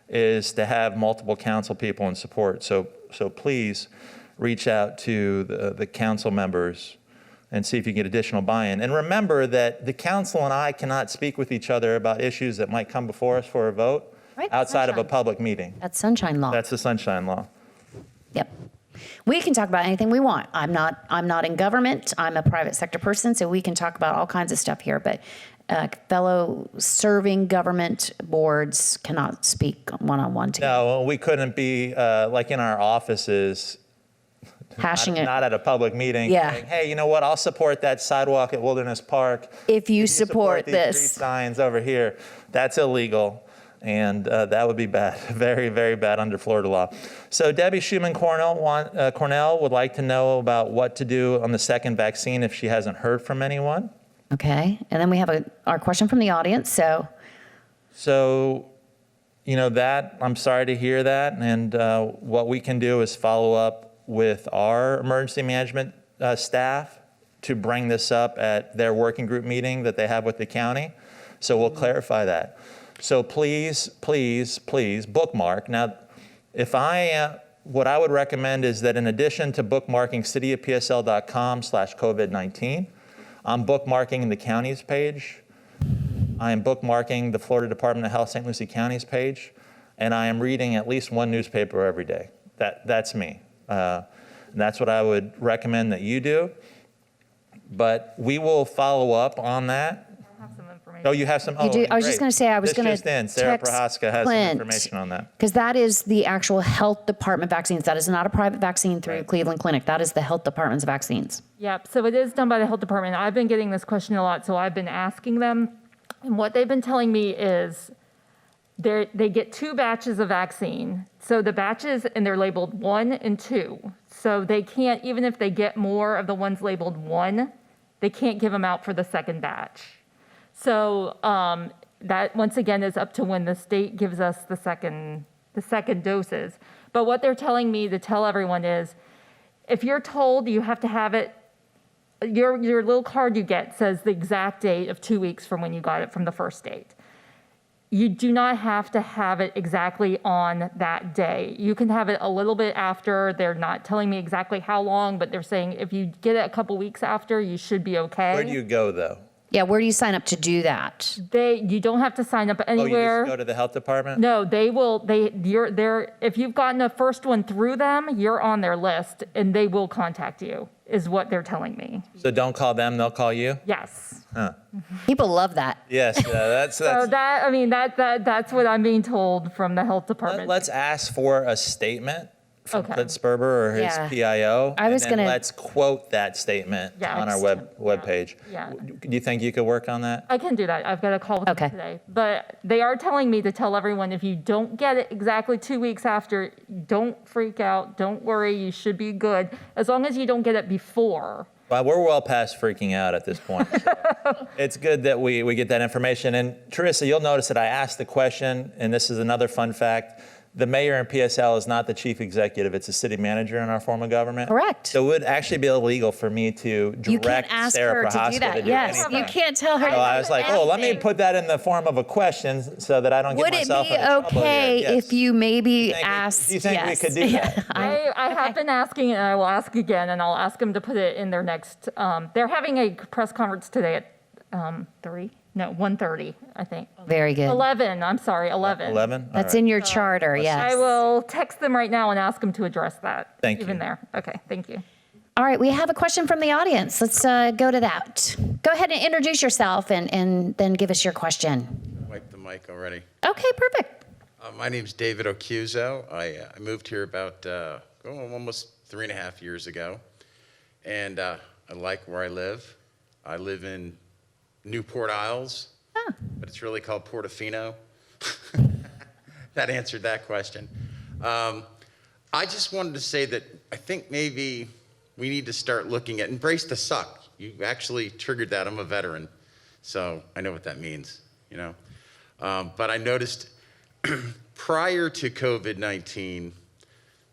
is to have multiple council people in support. So please reach out to the council members and see if you can get additional buy-in. And remember that the council and I cannot speak with each other about issues that might come before us for a vote Right, outside of a sunshine. public meeting. That's sunshine law. That's the sunshine law. Yep. We can talk about anything we want. I'm not in government. I'm a private sector person, so we can talk about all kinds of stuff here. But fellow serving government boards cannot speak one-on-one together. No, we couldn't be like in our offices, Hashing it. not at a public meeting, Yeah. saying, hey, you know what, I'll support that sidewalk at Wilderness Park. If you support these street this. signs over here, that's illegal. And that would be bad, very, very bad under Florida law. So Debbie Schumann-Cornell would like to know about what to do on the second vaccine if she hasn't heard from anyone. Okay. And then we have our question from the audience. So, that, I'm sorry to hear that. And what we can do is follow up with our emergency management staff to bring this up at their working group meeting that they have with the county. So we'll clarify that. So please, please, please bookmark. Now, what I would recommend is that in addition to bookmarking cityofpsl.com/COVID-19, I'm bookmarking the county's page. I am bookmarking the Florida Department of Health St. Lucie County's page, and I am reading at least one newspaper every day. That's me. And that's what I would recommend that you do. But we will follow up on that. Oh, you have some. You do. Oh, I was just great. going to say, I was going to This just in. Sarah text Prohaska has some Clint, information on that. because that is the actual health department vaccines. That is not a private vaccine through Right. Cleveland Clinic. That is the health department's vaccines. Yep, so it is done by the health department. I've been getting this question a lot, so I've been asking them. And what they've been telling me is they get 2 batches of vaccine. So the batches, and they're labeled 1 and 2. So they can't, even if they get more of the ones labeled 1, they can't give them out for the second batch. So that, once again, is up to when the state gives us the second doses. But what they're telling me to tell everyone is, if you're told you have to have it, your little card you get says the exact date of 2 weeks from when you got it from the first date. You do not have to have it exactly on that day. You can have it a little bit after. They're not telling me exactly how long, but they're saying if you get it a couple weeks after, you should be okay. Where do you go, though? Yeah, where do you sign up to do that? You don't have to sign up Oh, you anywhere. just go to the health department? No, they will, if you've gotten a first one through them, you're on their list and they will contact you, is what they're telling me. So don't call them, they'll call you? Yes. People love that. Yes, that's. So that's what I'm being told from the health department. Let's ask for a statement from Okay. Clint Sperber or his Yeah. PIO. I was and then gonna- let's quote that statement Yeah. on our webpage. Yeah. Do you think you could work on that? I can do that. I've got a call with Okay. them today. But they are telling me to tell everyone, if you don't get it exactly 2 weeks after, don't freak out. Don't worry. You should be good. As long as you don't get it before. Well, we're well past freaking out at this point. So it's good that we get that information. And Terissa, you'll notice that I asked the question, and this is another fun fact. The mayor in PSL is not the chief executive, it's the city manager in our form of government. Correct. So it would actually be illegal for me to You can't direct ask Sarah her to Prohaska do that. to do Yes, anything. you can't tell her. So I was like, let me put that in the form of a question so that I don't Would get it myself be in trouble here. okay Yes. if you maybe Do asked? you think we could do that? I have been asking, and I will ask again, and I'll ask them to put it in their next, they're having a press conference today at 1:30, I think. Very good. 11, I'm sorry, 11. 11? All That's right. in your charter, yes. I will text them right now and ask them to address that. Thank Even you. there. Okay, thank you. All right, we have a question from the audience. Let's go to that. Go ahead and introduce yourself and then give us your question. Wipe the mic already. Okay, perfect. My name's David Ocuso. I moved here about almost 3.5 years ago, and I like where I live. I live in Newport Isles, but it's really called Portofino. That answered that question. I just wanted to say that I think maybe we need to start looking at embrace the suck. You actually triggered that. I'm a veteran, so I know what that means, you know. But I noticed prior to COVID-19,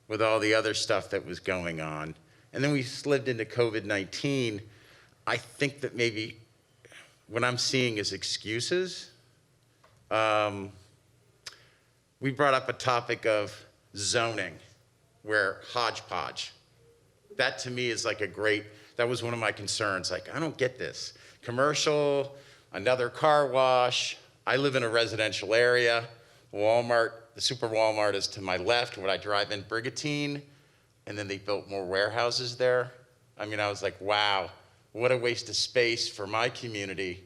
with all the other stuff that was going on, and then we slid into COVID-19, I think that maybe what I'm seeing is excuses. We brought up a topic of zoning, where hodgepodge. That to me is like that was one of my concerns. Like, I don't get this. Commercial, another car wash. I live in a residential area. Walmart, the super Walmart is to my left when I drive in Brigantine, and then they built more warehouses there. I mean, I was like, wow, what a waste of space for my community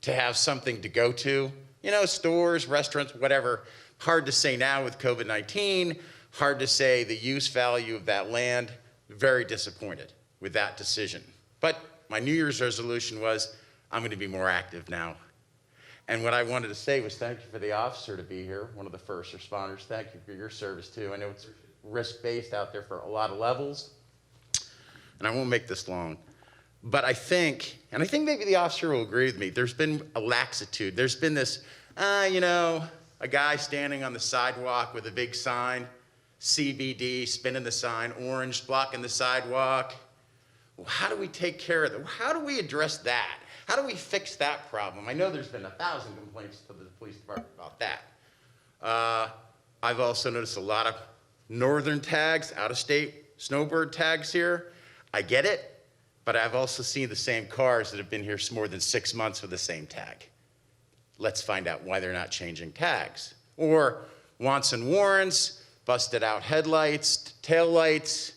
to have something to go to. You know, stores, restaurants, whatever. Hard to say now with COVID-19, hard to say the use value of that land. Very disappointed with that decision. But my New Year's resolution was, I'm gonna be more active now. And what I wanted to say was thank you for the officer to be here, one of the first responders. Thank you for your service too. I know it's risk-based out there for a lot of levels. And I won't make this long. But I think maybe the officer will agree with me, there's been a laxitude. There's been this, you know, a guy standing on the sidewalk with a big sign, CBD, spinning the sign, orange, blocking the sidewalk. Well, how do we take care of that? How do we address that? How do we fix that problem? I know there's been 1,000 complaints to the police department about that. I've also noticed a lot of northern tags, out-of-state snowbird tags here. I get it, but I've also seen the same cars that have been here more than 6 months with the same tag. Let's find out why they're not changing tags. Or wants and warrants, busted out headlights, taillights.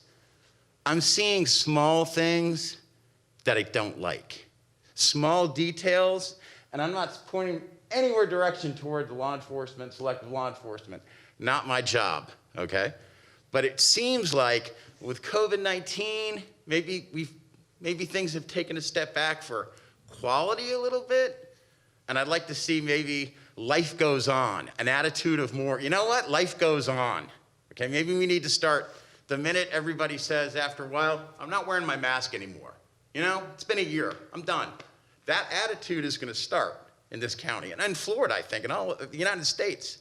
I'm seeing small things that I don't like. Small details, and I'm not pointing anywhere direction toward the law enforcement, selective law enforcement. Not my job, okay? But it seems like with COVID-19, maybe things have taken a step back for quality a little bit. And I'd like to see maybe life goes on, an attitude of more, you know what, life goes on. Okay, maybe we need to start the minute everybody says after a while, I'm not wearing my mask anymore. You know, it's been a year, I'm done. That attitude is gonna start in this county, and in Florida, I think, and all of the United States.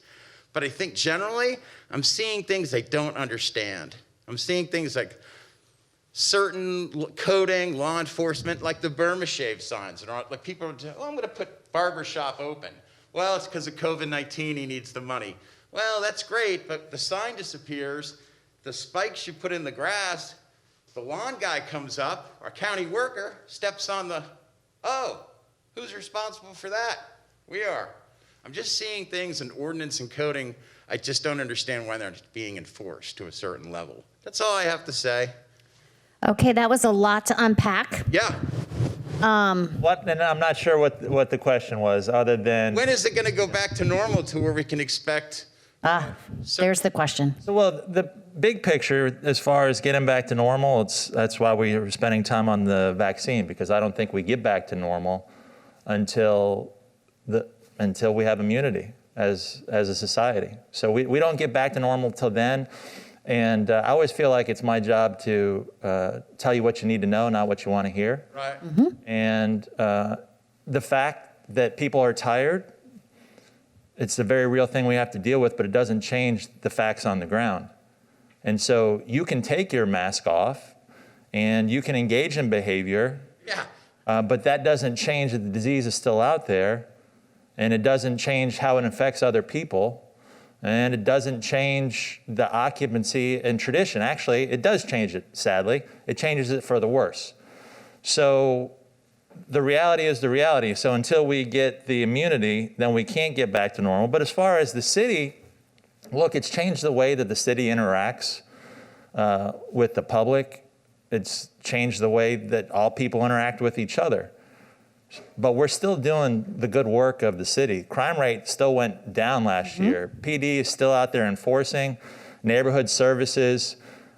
But I think generally, I'm seeing things I don't understand. I'm seeing things like certain coding, law enforcement, like the Burma shave signs. And like people are, oh, I'm gonna put barber shop open. Well, it's because of COVID-19, he needs the money. Well, that's great, but the sign disappears. The spikes you put in the grass, the lawn guy comes up, our county worker steps on the, oh, who's responsible for that? We are. I'm just seeing things in ordinance and coding. I just don't understand why they're being enforced to a certain level. That's all I have to say. Okay, that was a lot to unpack. Yeah. What, and I'm not sure what the question was, other than. When is it going to go back to normal to where we can expect? There's the question. So, well, the big picture, as far as getting back to normal, that's why we are spending time on the vaccine, because I don't think we get back to normal until we have immunity as a society. So we don't get back to normal till then. And I always feel like it's my job to tell you what you need to know, not what you want to hear. Right. Mm-hmm. And the fact that people are tired, it's a very real thing we have to deal with, but it doesn't change the facts on the ground. And so you can take your mask off and you can engage in behavior, Yeah. but that doesn't change that the disease is still out there, and it doesn't change how it affects other people. And it doesn't change the occupancy and tradition. Actually, it does change it, sadly. It changes it for the worse. So the reality is the reality. So until we get the immunity, then we can't get back to normal. But as far as the city, look, it's changed the way that the city interacts with the public. It's changed the way that all people interact with each other. But we're still doing the good work of the city. Crime rate still went down last year. PD is still out there enforcing neighborhood services.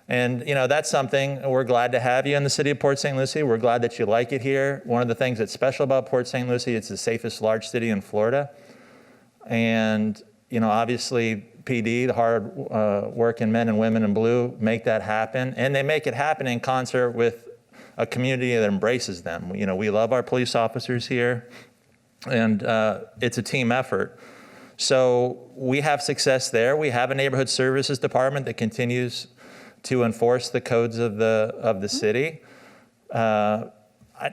And, you know, that's something we're glad to have you in the city of Port St. Lucie. We're glad that you like it here. One of the things that's special about Port St. Lucie, it's the safest large city in Florida. And, you know, obviously PD, the hard working men and women in blue, make that happen. And they make it happen in concert with a community that embraces them. You know, we love our police officers here, and it's a team effort. So we have success there. We have a neighborhood services department that continues to enforce the codes of the city.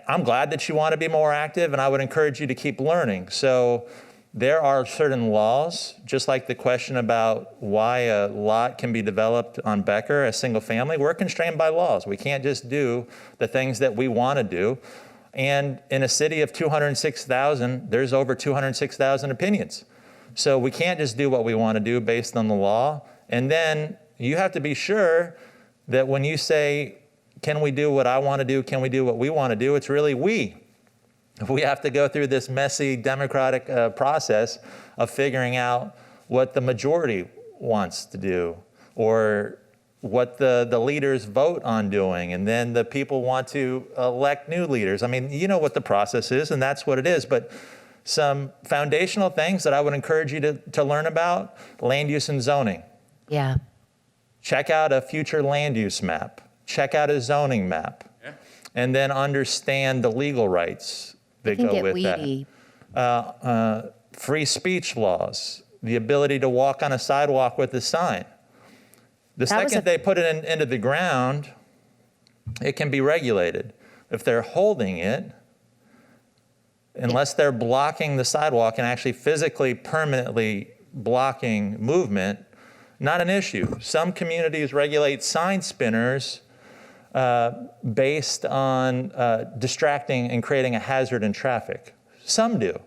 I'm glad that you want to be more active, and I would encourage you to keep learning. So there are certain laws, just like the question about why a lot can be developed on Becker as single family. We're constrained by laws. We can't just do the things that we want to do. And in a city of 206,000, there's over 206,000 opinions. So we can't just do what we want to do based on the law. And then you have to be sure that when you say, can we do what I want to do? Can we do what we want to do? It's really we. We have to go through this messy democratic process of figuring out what the majority wants to do or what the leaders vote on doing. And then the people want to elect new leaders. I mean, you know what the process is, and that's what it is. But some foundational things that I would encourage you to learn about: land use and zoning. Yeah. Check out a future land use map. Check out a zoning map. Yeah. And then understand the legal rights that It can go get with weedy. that. Free speech laws, the ability to walk on a sidewalk with a sign. The That was second they put it into the ground, it can be regulated. If they're holding it, unless they're blocking the sidewalk and actually physically, permanently blocking movement, not an issue. Some communities regulate sign spinners based on distracting and creating a hazard in traffic. Some do.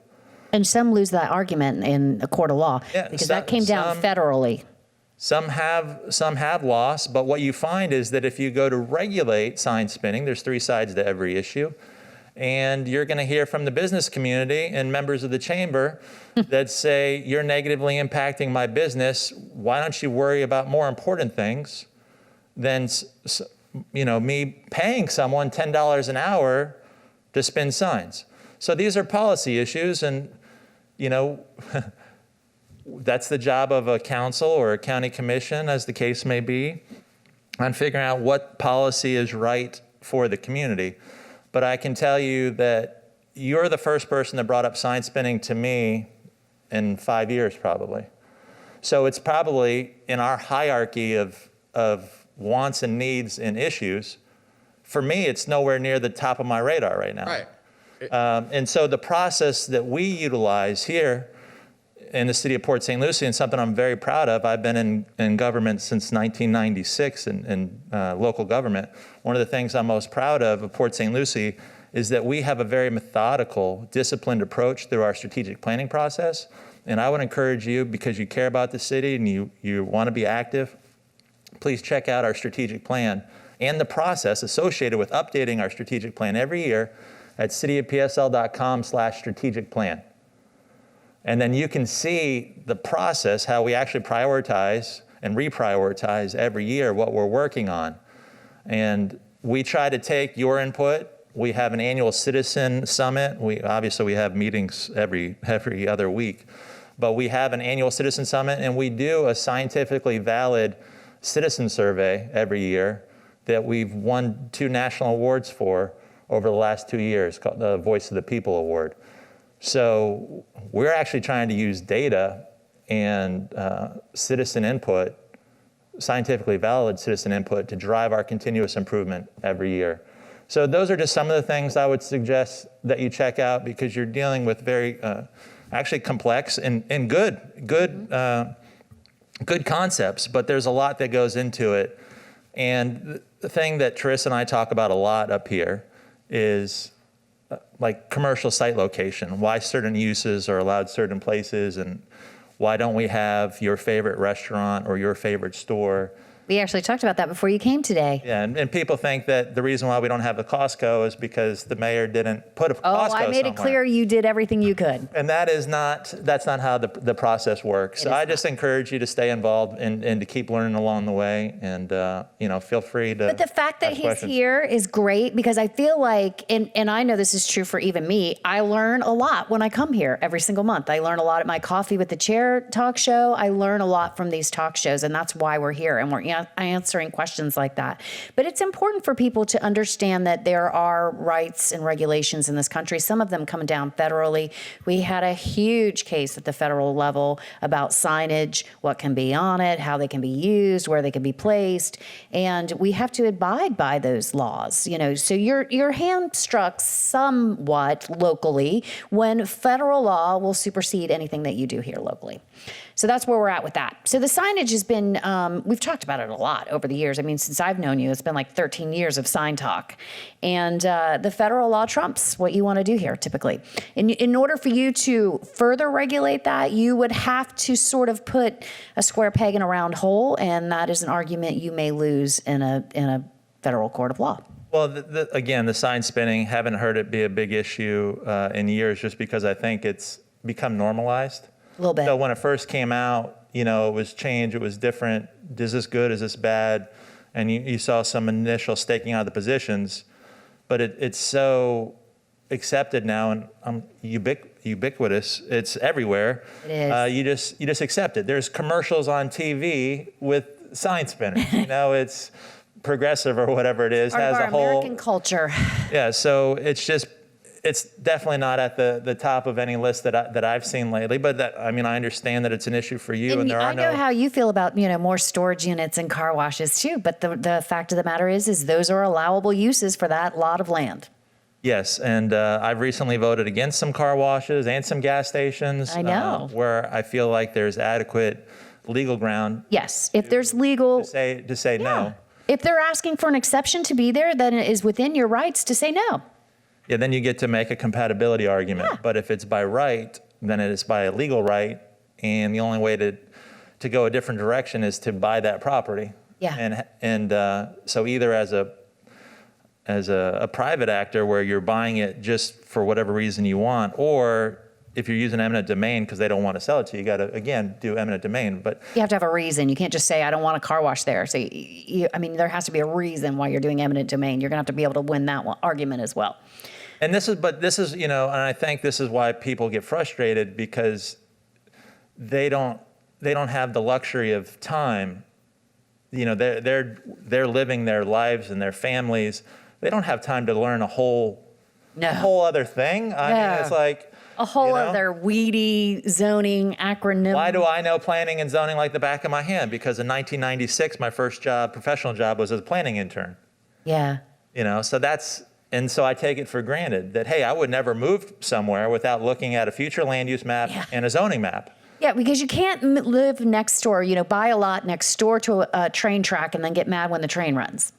And some lose that argument in a court of law Yeah, because that came down some- federally. Some have lost, but what you find is that if you go to regulate sign spinning, there's three sides to every issue. And you're going to hear from the business community and members of the chamber that say, you're negatively impacting my business. Why don't you worry about more important things than me paying someone $10 an hour to spin signs? So these are policy issues, and that's the job of a council or a county commission, as the case may be, on figuring out what policy is right for the community. But I can tell you that you're the first person that brought up sign spinning to me in 5 years, probably. So it's probably in our hierarchy of wants and needs and issues. For me, it's nowhere near the top of my radar right now. Right. And so the process that we utilize here in the city of Port St. Lucie, and something I'm very proud of, I've been in government since 1996 in local government. One of the things I'm most proud of Port St. Lucie is that we have a very methodical, disciplined approach through our strategic planning process. And I would encourage you, because you care about the city and you want to be active, please check out our strategic plan and the process associated with updating our strategic plan every year at cityofpsl.com/strategic plan. And then you can see the process, how we actually prioritize and reprioritize every year what we're working on. And we try to take your input. We have an annual citizen summit. We have meetings every other week, but we have an annual citizen summit, and we do a scientifically valid citizen survey every year that we've won 2 national awards for over the last 2 years, called the Voice of the People Award. So we're actually trying to use data and citizen input, scientifically valid citizen input, to drive our continuous improvement every year. So those are just some of the things I would suggest that you check out, because you're dealing with very actually complex and good concepts, but there's a lot that goes into it. And the thing that Terissa and I talk about a lot up here is like commercial site location, why certain uses are allowed certain places, and why don't we have your favorite restaurant or your favorite store. We actually talked about that before you came today. Yeah, and people think that the reason why we don't have a Costco is because the mayor didn't put a Costco Oh, I made it somewhere. clear you did everything you could. And that's not how the process works. It So is I just encourage you to stay involved and to keep learning along the way, and feel free to. But the fact that ask he's questions. here is great, because I feel like, and I know this is true for even me, I learn a lot when I come here every single month. I learn a lot at my Coffee with the Chair talk show. I learn a lot from these talk shows, and that's why we're here. And we're answering questions like that. But it's important for people to understand that there are rights and regulations in this country. Some of them come down federally. We had a huge case at the federal level about signage, what can be on it, how they can be used, where they can be placed, and we have to abide by those laws. So you're hamstruck somewhat locally when federal law will supersede anything that you do here locally. So that's where we're at with that. So the signage has been, we've talked about it a lot over the years. I mean, since I've known you, it's been like 13 years of sign talk. And the federal law trumps what you want to do here, typically. In order for you to further regulate that, you would have to sort of put a square peg in a round hole, and that is an argument you may lose in a federal court of law. Well, again, the sign spinning, haven't heard it be a big issue in years just because I think it's become normalized. A little bit. So when it first came out, it was changed, it was different. Is this good? Is this bad? And you saw some initial staking out of the positions, but it's so accepted now and ubiquitous. It's everywhere. It is. You just accept it. There's commercials on TV with sign spinners. It's Progressive or whatever it is Part has of our a whole American culture. Yeah, so it's definitely not at the top of any list that I've seen lately. But I understand that it's an issue for you, and there are I know how you feel about more storage units and car washes too. But the fact of the matter is those are allowable uses for that lot of land. Yes, and I've recently voted against some car washes and some gas stations. I know. Where I feel like there's adequate legal ground. Yes, if there's legal to say no. If they're asking for an exception to be there, then it is within your rights to say no. Yeah, then you get to make a compatibility argument. Yeah. But if it's by right, then it is by a legal right, and the only way to go a different direction is to buy that property. Yeah. And so either as a private actor where you're buying it just for whatever reason you want, or if you're using eminent domain because they don't want to sell it to you, you got to, again, do eminent domain. But you have to have a reason. You can't just say, I don't want a car wash there. So, there has to be a reason why you're doing eminent domain. You're going to have to be able to win that argument as well. And this is, and I think this is why people get frustrated because they don't have the luxury of time. They're living their lives and their families. They don't have time to learn a whole other thing. I mean, it's like a whole other weedy zoning acronym. Why do I know planning and zoning like the back of my hand? Because in 1996, my first professional job was as a planning intern. Yeah. So I take it for granted that, hey, I would never move somewhere without looking at a future land use map and a zoning map. Yeah, because you can't live next door, buy a lot next door to a train track and then get mad when the train runs.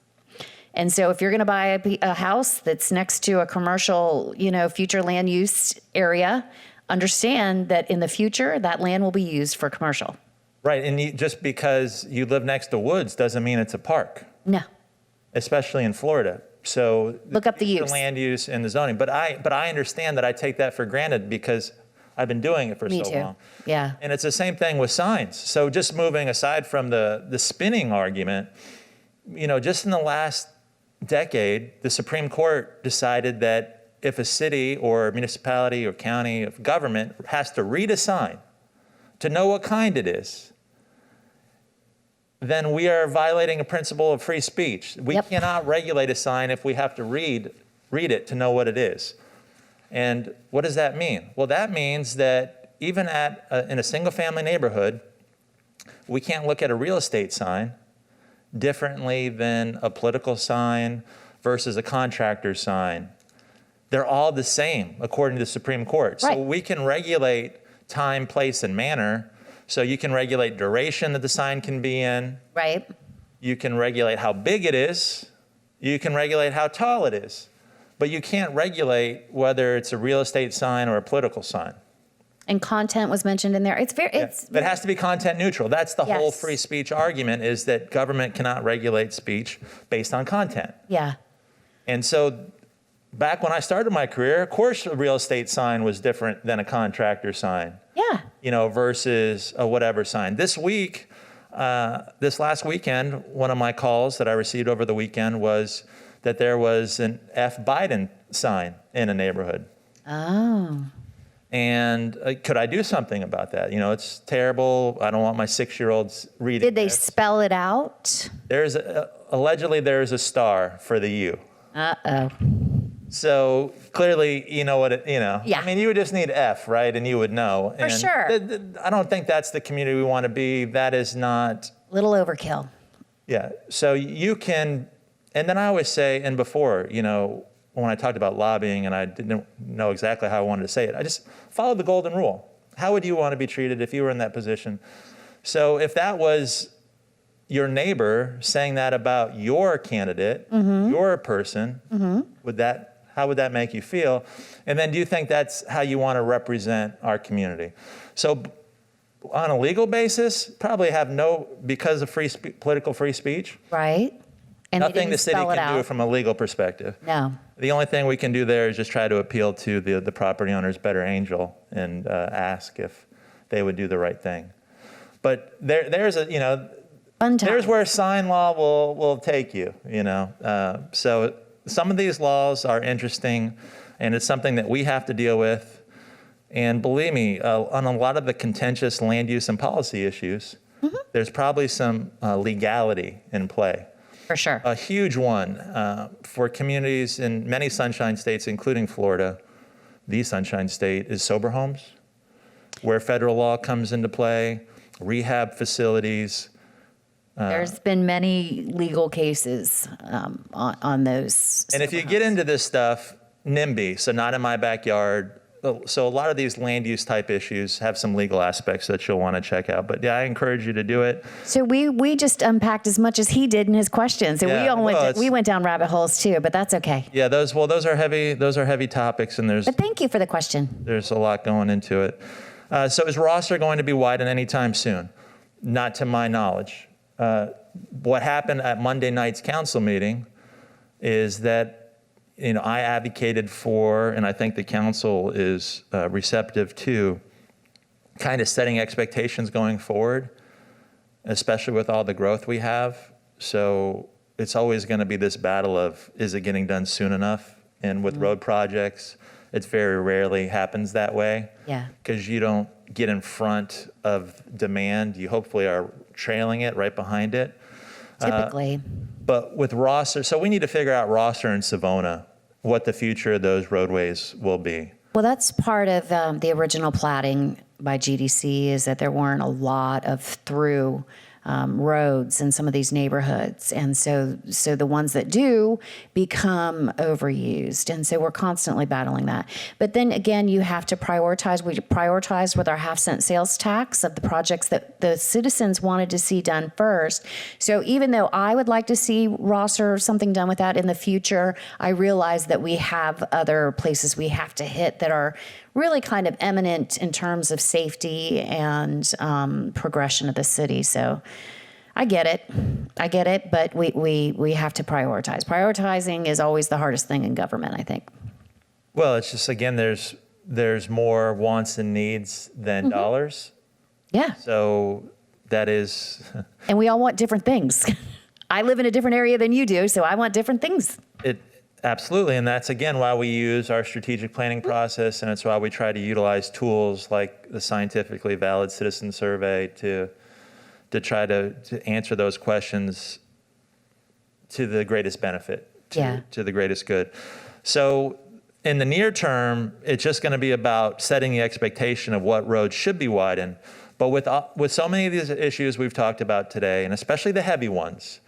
And so if you're going to buy a house that's next to a commercial, future land use area, understand that in the future, that land will be used for commercial. Right. And just because you live next to woods doesn't mean it's a park. No. Especially in Florida. So look up the use. Land use and the zoning. But I understand that I take that for granted because I've been doing it for Me so too. long. Yeah. And it's the same thing with signs. So just moving aside from the spinning argument, just in the last decade, the Supreme Court decided that if a city or municipality or county of government has to read a sign to know what kind it is, then we are violating a principle of free speech. We cannot regulate a sign if we have to read it to know what it is. And what does that mean? Well, that means that even in a single-family neighborhood, we can't look at a real estate sign differently than a political sign versus a contractor sign. They're all the same, according to the Supreme Court. Right. So we can regulate time, place, and manner. So you can regulate duration that the sign can be in. Right. You can regulate how big it is. You can regulate how tall it is. But you can't regulate whether it's a real estate sign or a political sign. And content was mentioned in there. It has to be content neutral. That's the whole Yes. free speech argument, is that government cannot regulate speech based on content. Yeah. And so back when I started my career, of course, a real estate sign was different than a contractor sign. Yeah. Versus a whatever sign. This last weekend, one of my calls that I received over the weekend was that there was an F. Biden sign in a neighborhood. Oh. And could I do something about that? It's terrible. I don't want my 6-year-olds reading. Did they this. spell it out? Allegedly there's a star for the U. Uh-oh. So clearly, you know what Yeah. I mean, you would just need F, right? And you would know. For And sure. I don't think that's the community we want to be. That is not. Little overkill. Yeah. So you can, and then I always say, and before, when I talked about lobbying and I didn't know exactly how I wanted to say it, I just followed the golden rule. How would you want to be treated if you were in that position? So if that was your neighbor saying that about your candidate, your person, how would that make you feel? And then do you think that's how you want to represent our community? So on a legal basis, probably have because of political free speech, Right? And they nothing didn't the city spell it can do out. from a legal perspective. No. The only thing we can do there is just try to appeal to the property owner's better angel and ask if they would do the right thing. But there's a, Fun time. there's where sign law will take you, So some of these laws are interesting, and it's something that we have to deal with. And believe me, on a lot of the contentious land use and policy issues, there's probably some legality in play. For sure. A huge one for communities in many sunshine states, including Florida, the Sunshine State, is sober homes, where federal law comes into play, rehab facilities. There's been many legal cases on those. And if you get into this stuff, NIMBY, so not in my backyard. So a lot of these land use type issues have some legal aspects that you'll want to check out. But yeah, I encourage you to do it. So we just unpacked as much as he did in his questions, and Yeah, we went down rabbit holes too. But that's okay. Yeah, those are heavy topics, and But thank you for the question. there's a lot going into it. So is Rosser going to be widened anytime soon? Not to my knowledge. What happened at Monday night's council meeting is that I advocated for, and I think the council is receptive to, kind of setting expectations going forward, especially with all the growth we have. So it's always going to be this battle of, is it getting done soon enough? And with road projects, it very rarely happens that way. Yeah. Because you don't get in front of demand. You hopefully are trailing it right behind it. Typically. But with Rosser, so we need to figure out Rosser and Savona, what the future of those roadways will be. Well, that's part of the original platting by GDC, is that there weren't a lot of through roads in some of these neighborhoods. And so the ones that do become overused. And so we're constantly battling that. But then again, you have to prioritize. We prioritized with our half-cent sales tax of the projects that the citizens wanted to see done first. So even though I would like to see Rosser or something done with that in the future, I realize that we have other places we have to hit that are really kind of eminent in terms of safety and progression of the city. So I get it, but we have to prioritize. Prioritizing is always the hardest thing in government, I think. Well, it's just, again, there's more wants and needs than dollars. Yeah, So that is, and we all want different things. I live in a different area than you do, so I want different things. absolutely. And that's, again, why we use our strategic planning process. And it's why we try to utilize tools like the scientifically valid citizen survey to try to answer those questions to the greatest benefit, to the greatest good. So in the near term, it's just going to be about setting the expectation of what roads should be widened. But with so many of these issues we've talked about today, and especially the heavy ones,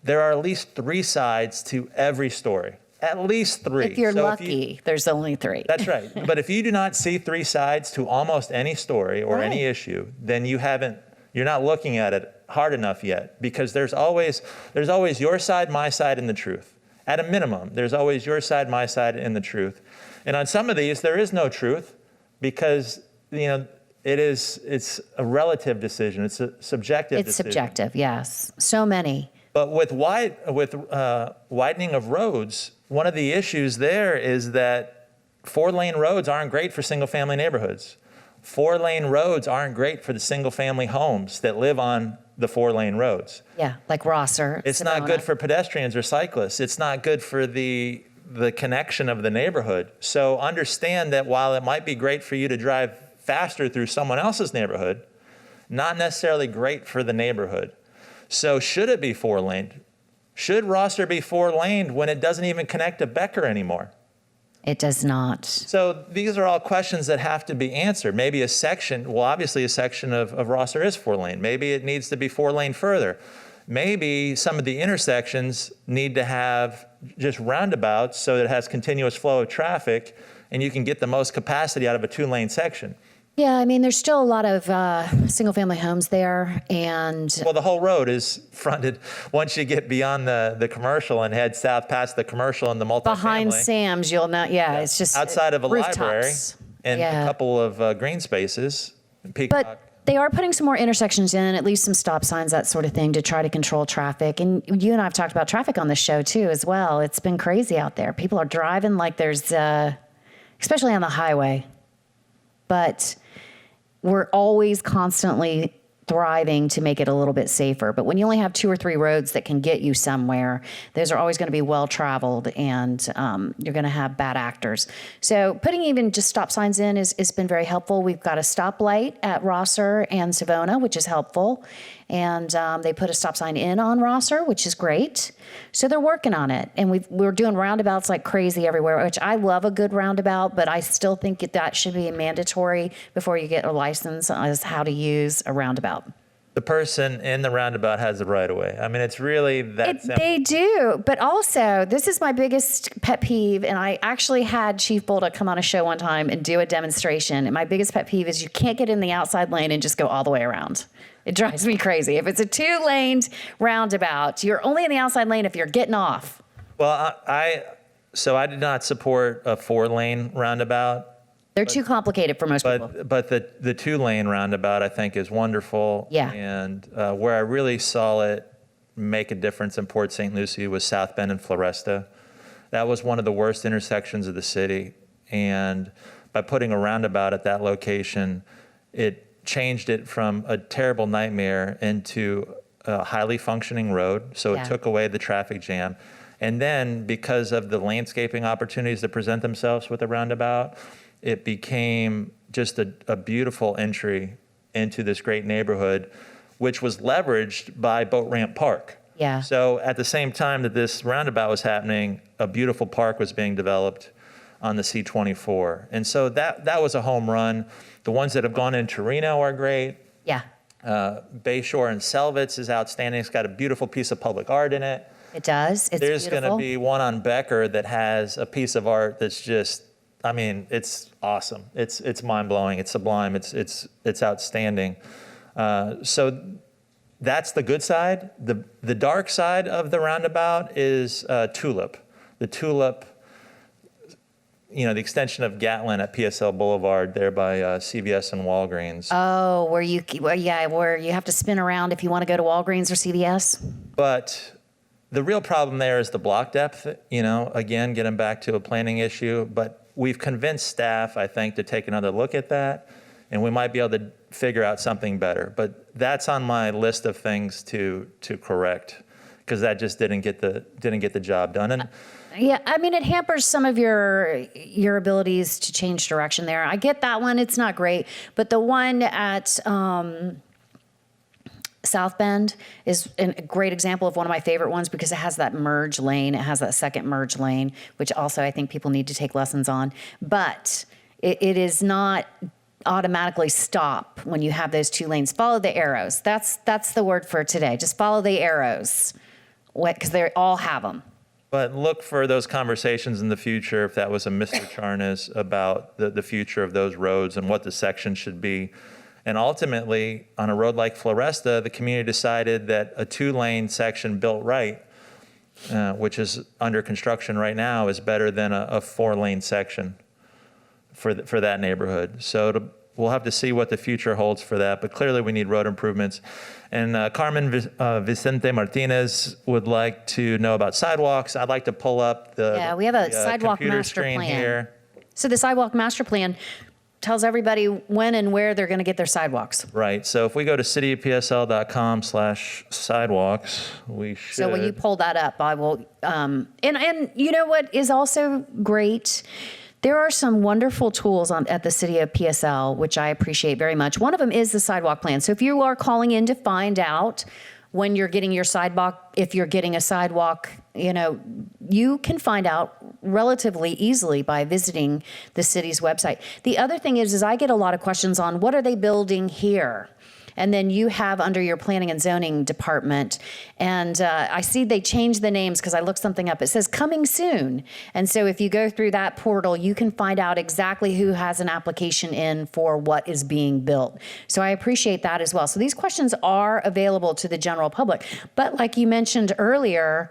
there are at least 3 sides to every story. At least 3. If you're lucky, there's only 3. That's right. But if you do not see 3 sides to almost any story or any issue, then you're not looking at it hard enough yet, because there's always your side, my side, and the truth. At a minimum, there's always your side, my side, and the truth. And on some of these, there is no truth, because it's a relative decision. It's a subjective decision. It's subjective, yes. So many. But with widening of roads, one of the issues there is that 4-lane roads aren't great for single-family neighborhoods. 4-lane roads aren't great for the single-family homes that live on the 4-lane roads. Yeah, like Rosser. It's not good for pedestrians or cyclists. It's not good for the the connection of the neighborhood. So understand that while it might be great for you to drive faster through someone else's neighborhood, not necessarily great for the neighborhood. So should it be 4-laned? Should Rosser be 4-laned when it doesn't even connect to Becker anymore? It does not. So these are all questions that have to be answered. Maybe a section, well, obviously a section of Rosser is 4-lane. Maybe it needs to be 4-lane further. Maybe some of the intersections need to have just roundabouts so that it has continuous flow of traffic and you can get the most capacity out of a 2-lane section. Yeah, I mean, there's still a lot of single-family homes there, and Well, the whole road is fronted once you get beyond the commercial and head south past the commercial and the multifamily. behind Sam's, you'll not. Yeah, it's just Outside of a library rooftops. and Yeah. a couple of green spaces. Peacock. But they are putting some more intersections in, at least some stop signs, that sort of thing, to try to control traffic. And you and I have talked about traffic on this show too, as well. It's been crazy out there. People are driving like there's, especially on the highway. But we're always constantly thriving to make it a little bit safer. But when you only have 2 or 3 roads that can get you somewhere, those are always going to be well traveled, and you're going to have bad actors. So putting even just stop signs in has been very helpful. We've got a stoplight at Rosser and Savona, which is helpful. And they put a stop sign in on Rosser, which is great. So they're working on it. And we're doing roundabouts like crazy everywhere, which I love a good roundabout, but I still think that should be mandatory before you get a license as how to use a roundabout. The person in the roundabout has the right of way. I mean, it's really that simple. They do, but also, this is my biggest pet peeve, and I actually had Chief Bolda come on a show one time and do a demonstration, and my biggest pet peeve is you can't get in the outside lane and just go all the way around. It drives me crazy. If it's a 2-laned roundabout, you're only in the outside lane if you're getting off. Well, so I did not support a 4-lane roundabout. They're too complicated for most people. But the 2-lane roundabout, I think, is wonderful. Yeah. And where I really saw it make a difference in Port St. Lucie was South Bend and Floresta. That was one of the worst intersections of the city. And by putting a roundabout at that location, it changed it from a terrible nightmare into a highly functioning road. So Yeah. it took away the traffic jam. And then because of the landscaping opportunities that present themselves with the roundabout, it became just a beautiful entry into this great neighborhood, which was leveraged by Boat Ramp Park. Yeah. So at the same time that this roundabout was happening, a beautiful park was being developed on the C-24. And so that was a home run. The ones that have gone in Torino are great. Yeah, Bayshore and Selvitz is outstanding. It's got a beautiful piece of public art in it. it does. It's There's going beautiful. to be one on Becker that has a piece of art that's just, I mean, it's awesome. It's mind-blowing. It's sublime. It's outstanding. So that's the good side. The dark side of the roundabout is Tulip. The Tulip, the extension of Gatlin at PSL Boulevard there by CVS and Walgreens. Oh, where you have to spin around if you want to go to Walgreens or CVS. But the real problem there is the block depth, again, getting back to a planning issue. But we've convinced staff, I think, to take another look at that, and we might be able to figure out something better. But that's on my list of things to correct, because that just didn't get the job done. And Yeah, I mean, it hampers some of your abilities to change direction there. I get that one. It's not great. But the one at South Bend is a great example of one of my favorite ones because it has that merge lane. It has that second merge lane, which also I think people need to take lessons on. But it is not automatically stop when you have those 2 lanes. Follow the arrows. That's the word for today. Just follow the arrows because they all have them. But look for those conversations in the future, if that was a Mr. Charnas, about the future of those roads and what the section should be. And ultimately, on a road like Floresta, the community decided that a 2-lane section built right, which is under construction right now, is better than a 4-lane section for that neighborhood. So we'll have to see what the future holds for that. But clearly, we need road improvements. And Carmen Vicente Martinez would like to know about sidewalks. I'd like to pull up the Yeah, we have a sidewalk computer master screen plan. here. So the sidewalk master plan, tells everybody when and where they're going to get their sidewalks. Right. So if we go to cityofpsl.com/sidewalks, we should. So when you pull that up, I will, and you know what is also great? There are some wonderful tools at the City of PSL, which I appreciate very much. One of them is the sidewalk plan. So if you are calling in to find out when you're getting your sidewalk, if you're getting a sidewalk, you can find out relatively easily by visiting the city's website. The other thing is I get a lot of questions on what are they building here? And then you have under your planning and zoning department, and I see they changed the names because I looked something up. It says coming soon. And so if you go through that portal, you can find out exactly who has an application in for what is being built. So I appreciate that as well. So these questions are available to the general public. But like you mentioned earlier,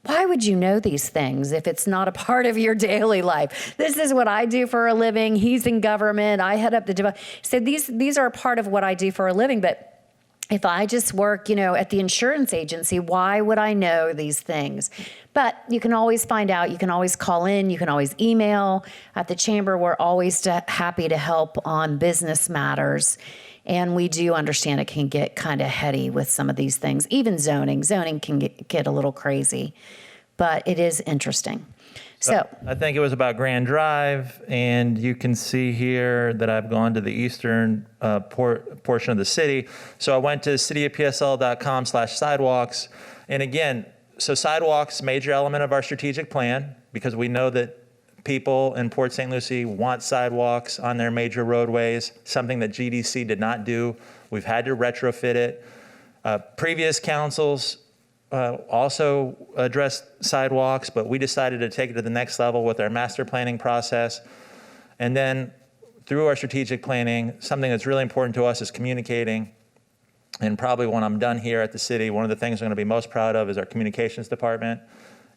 why would you know these things if it's not a part of your daily life? This is what I do for a living. He's in government. I head up the development. So these are a part of what I do for a living. But if I just work, at the insurance agency, why would I know these things? But you can always find out. You can always call in. You can always email. At the chamber, we're always happy to help on business matters. And we do understand it can get kind of heady with some of these things. Even zoning. Zoning can get a little crazy, but it is interesting. So I think it was about Grand Drive, and you can see here that I've gone to the eastern portion of the city. So I went to cityofpsl.com/sidewalks. And again, so sidewalks, major element of our strategic plan, because we know that people in Port St. Lucie want sidewalks on their major roadways, something that GDC did not do. We've had to retrofit it. Previous councils also addressed sidewalks, but we decided to take it to the next level with our master planning process. And then through our strategic planning, something that's really important to us is communicating. And probably when I'm done here at the city, one of the things I'm going to be most proud of is our communications department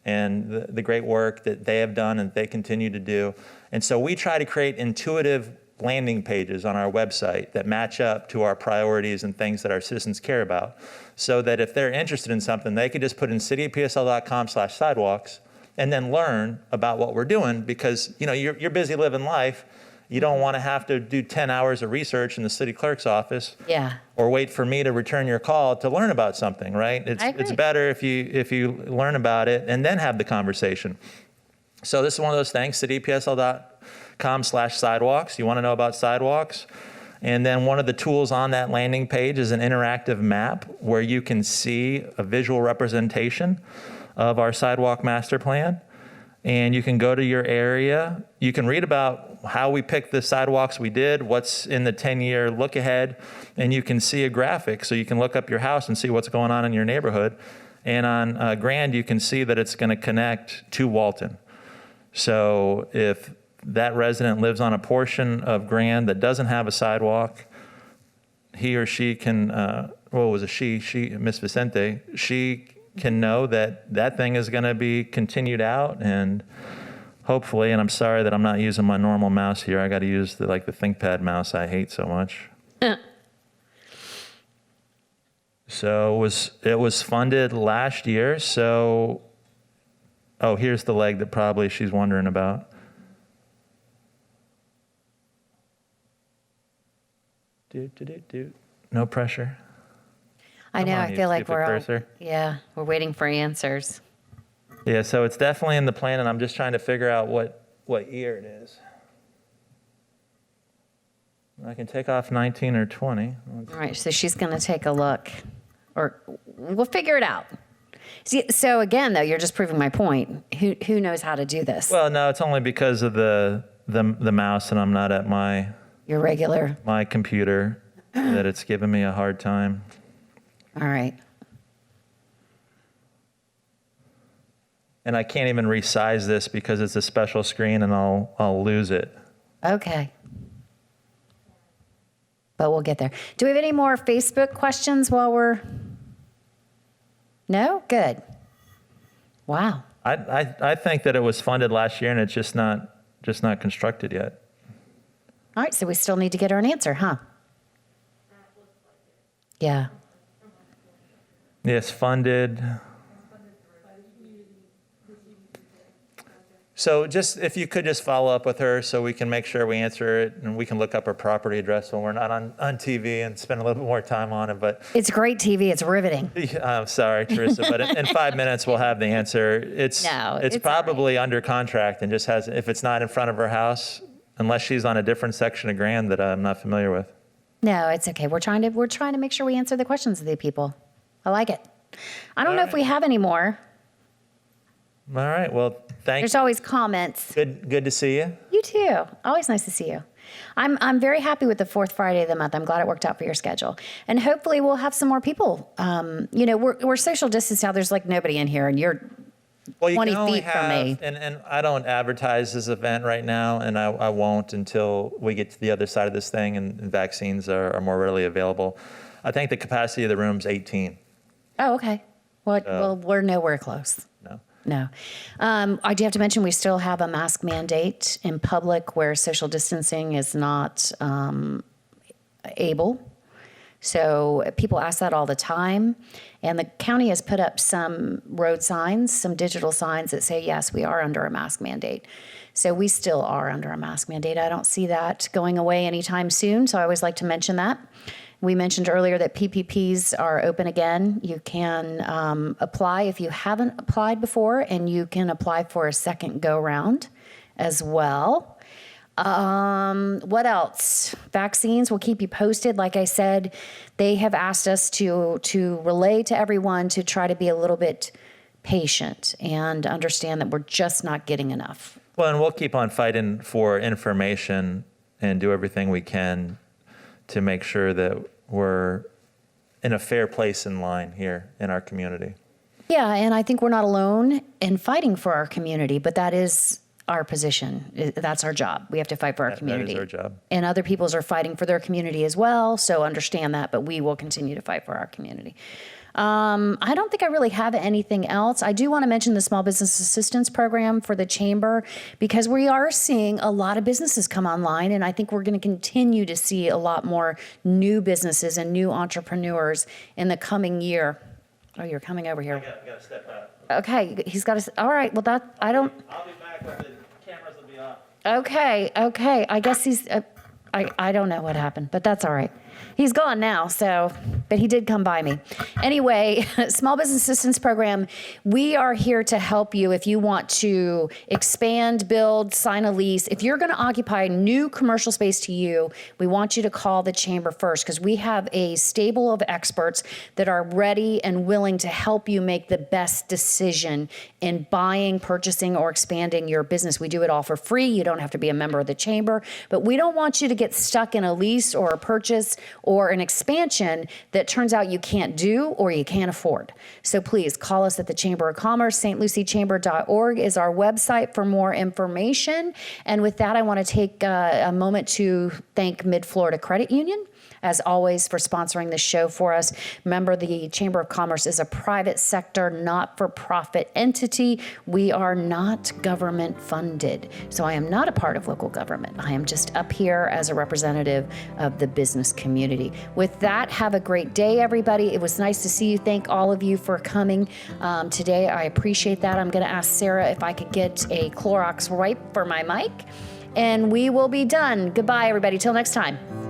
and the great work that they have done and they continue to do. And so we try to create intuitive landing pages on our website that match up to our priorities and things that our citizens care about, so that if they're interested in something, they could just put in cityofpsl.com/sidewalks and then learn about what we're doing, because you're busy living life. You don't want to have to do 10 hours of research in the city clerk's office. Yeah. Or wait for me to return your call to learn about something, right? It's better if you learn about it and then have the conversation. So this is one of those things, cityofpsl.com/sidewalks. You want to know about sidewalks? And then one of the tools on that landing page is an interactive map where you can see a visual representation of our sidewalk master plan. And you can go to your area. You can read about how we picked the sidewalks we did, what's in the 10-year look ahead, and you can see a graphic. So you can look up your house and see what's going on in your neighborhood. And on Grand, you can see that it's going to connect to Walton. So if that resident lives on a portion of Grand that doesn't have a sidewalk, he or she can, Miss Vicente, she can know that that thing is going to be continued out, and hopefully, and I'm sorry that I'm not using my normal mouse here. I got to use the ThinkPad mouse I hate so much. So it was funded last year. So, here's the leg that probably she's wondering about. No pressure. I know. I feel like we're waiting for answers. Yeah, so it's definitely in the plan, and I'm just trying to figure out what year it is. I can take off 19 or 20. All right, so she's going to take a look, or we'll figure it out. See, so again, though, you're just proving my point. Who knows how to do this? Well, no, it's only because of the mouse, and I'm not at my computer that it's giving me a hard time. All right. And I can't even resize this because it's a special screen, and I'll lose it. Okay. But we'll get there. Do we have any more Facebook questions while we're... No? Good. Wow. I think that it was funded last year, and it's just not constructed yet. All right, so we still need to get her an answer, huh? Yeah. Yes, funded. So just, if you could just follow up with her so we can make sure we answer it, and we can look up her property address when we're not on TV and spend a little bit more time on it. But It's great TV. It's riveting. I'm sorry, Terissa, but in 5 minutes, we'll have the answer. It's No, it's all probably under contract and just has, if it's not in front of her house, unless she's on a different section of Grand that I'm not familiar with. No, it's okay. We're trying to make sure we answer the questions of the people. I like it. I don't know if we have any more. All right, well, There's always comments. Good to see you. You too. Always nice to see you. I'm very happy with the fourth Friday of the month. I'm glad it worked out for your schedule. And hopefully we'll have some more people. We're social distance now. There's like nobody in here, and you're Well, you 20 can only feet from me. and I don't advertise this event right now, and I won't until we get to the other side of this thing and vaccines are more readily available. I think the capacity of the room's 18. Oh, okay. Well, we're nowhere close. No. No. I do have to mention we still have a mask mandate in public where social distancing is not able. So people ask that all the time. And the county has put up some road signs, some digital signs that say, yes, we are under a mask mandate. So we still are under a mask mandate. I don't see that going away anytime soon. So I always like to mention that. We mentioned earlier that PPPs are open again. You can apply if you haven't applied before, and you can apply for a second go-round as well. What else? Vaccines, we'll keep you posted. Like I said, they have asked us to relay to everyone to try to be a little bit patient and understand that we're just not getting enough. Well, and we'll keep on fighting for information and do everything we can to make sure that we're in a fair place in line here in our community. Yeah, and I think we're not alone in fighting for our community, but that is our position. That's our job. We have to fight for our community. That is our job. And other people's are fighting for their community as well, so understand that, but we will continue to fight for our community. I don't think I really have anything else. I do want to mention the Small Business Assistance Program for the Chamber, because we are seeing a lot of businesses come online, and I think we're going to continue to see a lot more new businesses and new entrepreneurs in the coming year. Oh, you're coming over here. I got to step out. Okay, he's got to, all right, well, that, I don't, I'll be back when the cameras will be off. okay, I guess he's, I don't know what happened, but that's all right. He's gone now, so, but he did come by me. Anyway, Small Business Assistance Program, we are here to help you if you want to expand, build, sign a lease. If you're going to occupy new commercial space to you, we want you to call the Chamber first, because we have a stable of experts that are ready and willing to help you make the best decision in buying, purchasing, or expanding your business. We do it all for free. You don't have to be a member of the Chamber, but we don't want you to get stuck in a lease or a purchase or an expansion that turns out you can't do or you can't afford. So please call us at the Chamber of Commerce. stluciechamber.org is our website for more information. And with that, I want to take a moment to thank Mid-Florida Credit Union, as always, for sponsoring this show for us. Remember, the Chamber of Commerce is a private sector, not-for-profit entity. We are not government funded. So I am not a part of local government. I am just up here as a representative of the business community. With that, have a great day, everybody. It was nice to see you. Thank all of you for coming today. I appreciate that. I'm going to ask Sarah if I could get a Clorox wipe for my mic, and we will be done. Goodbye, everybody. Till next time.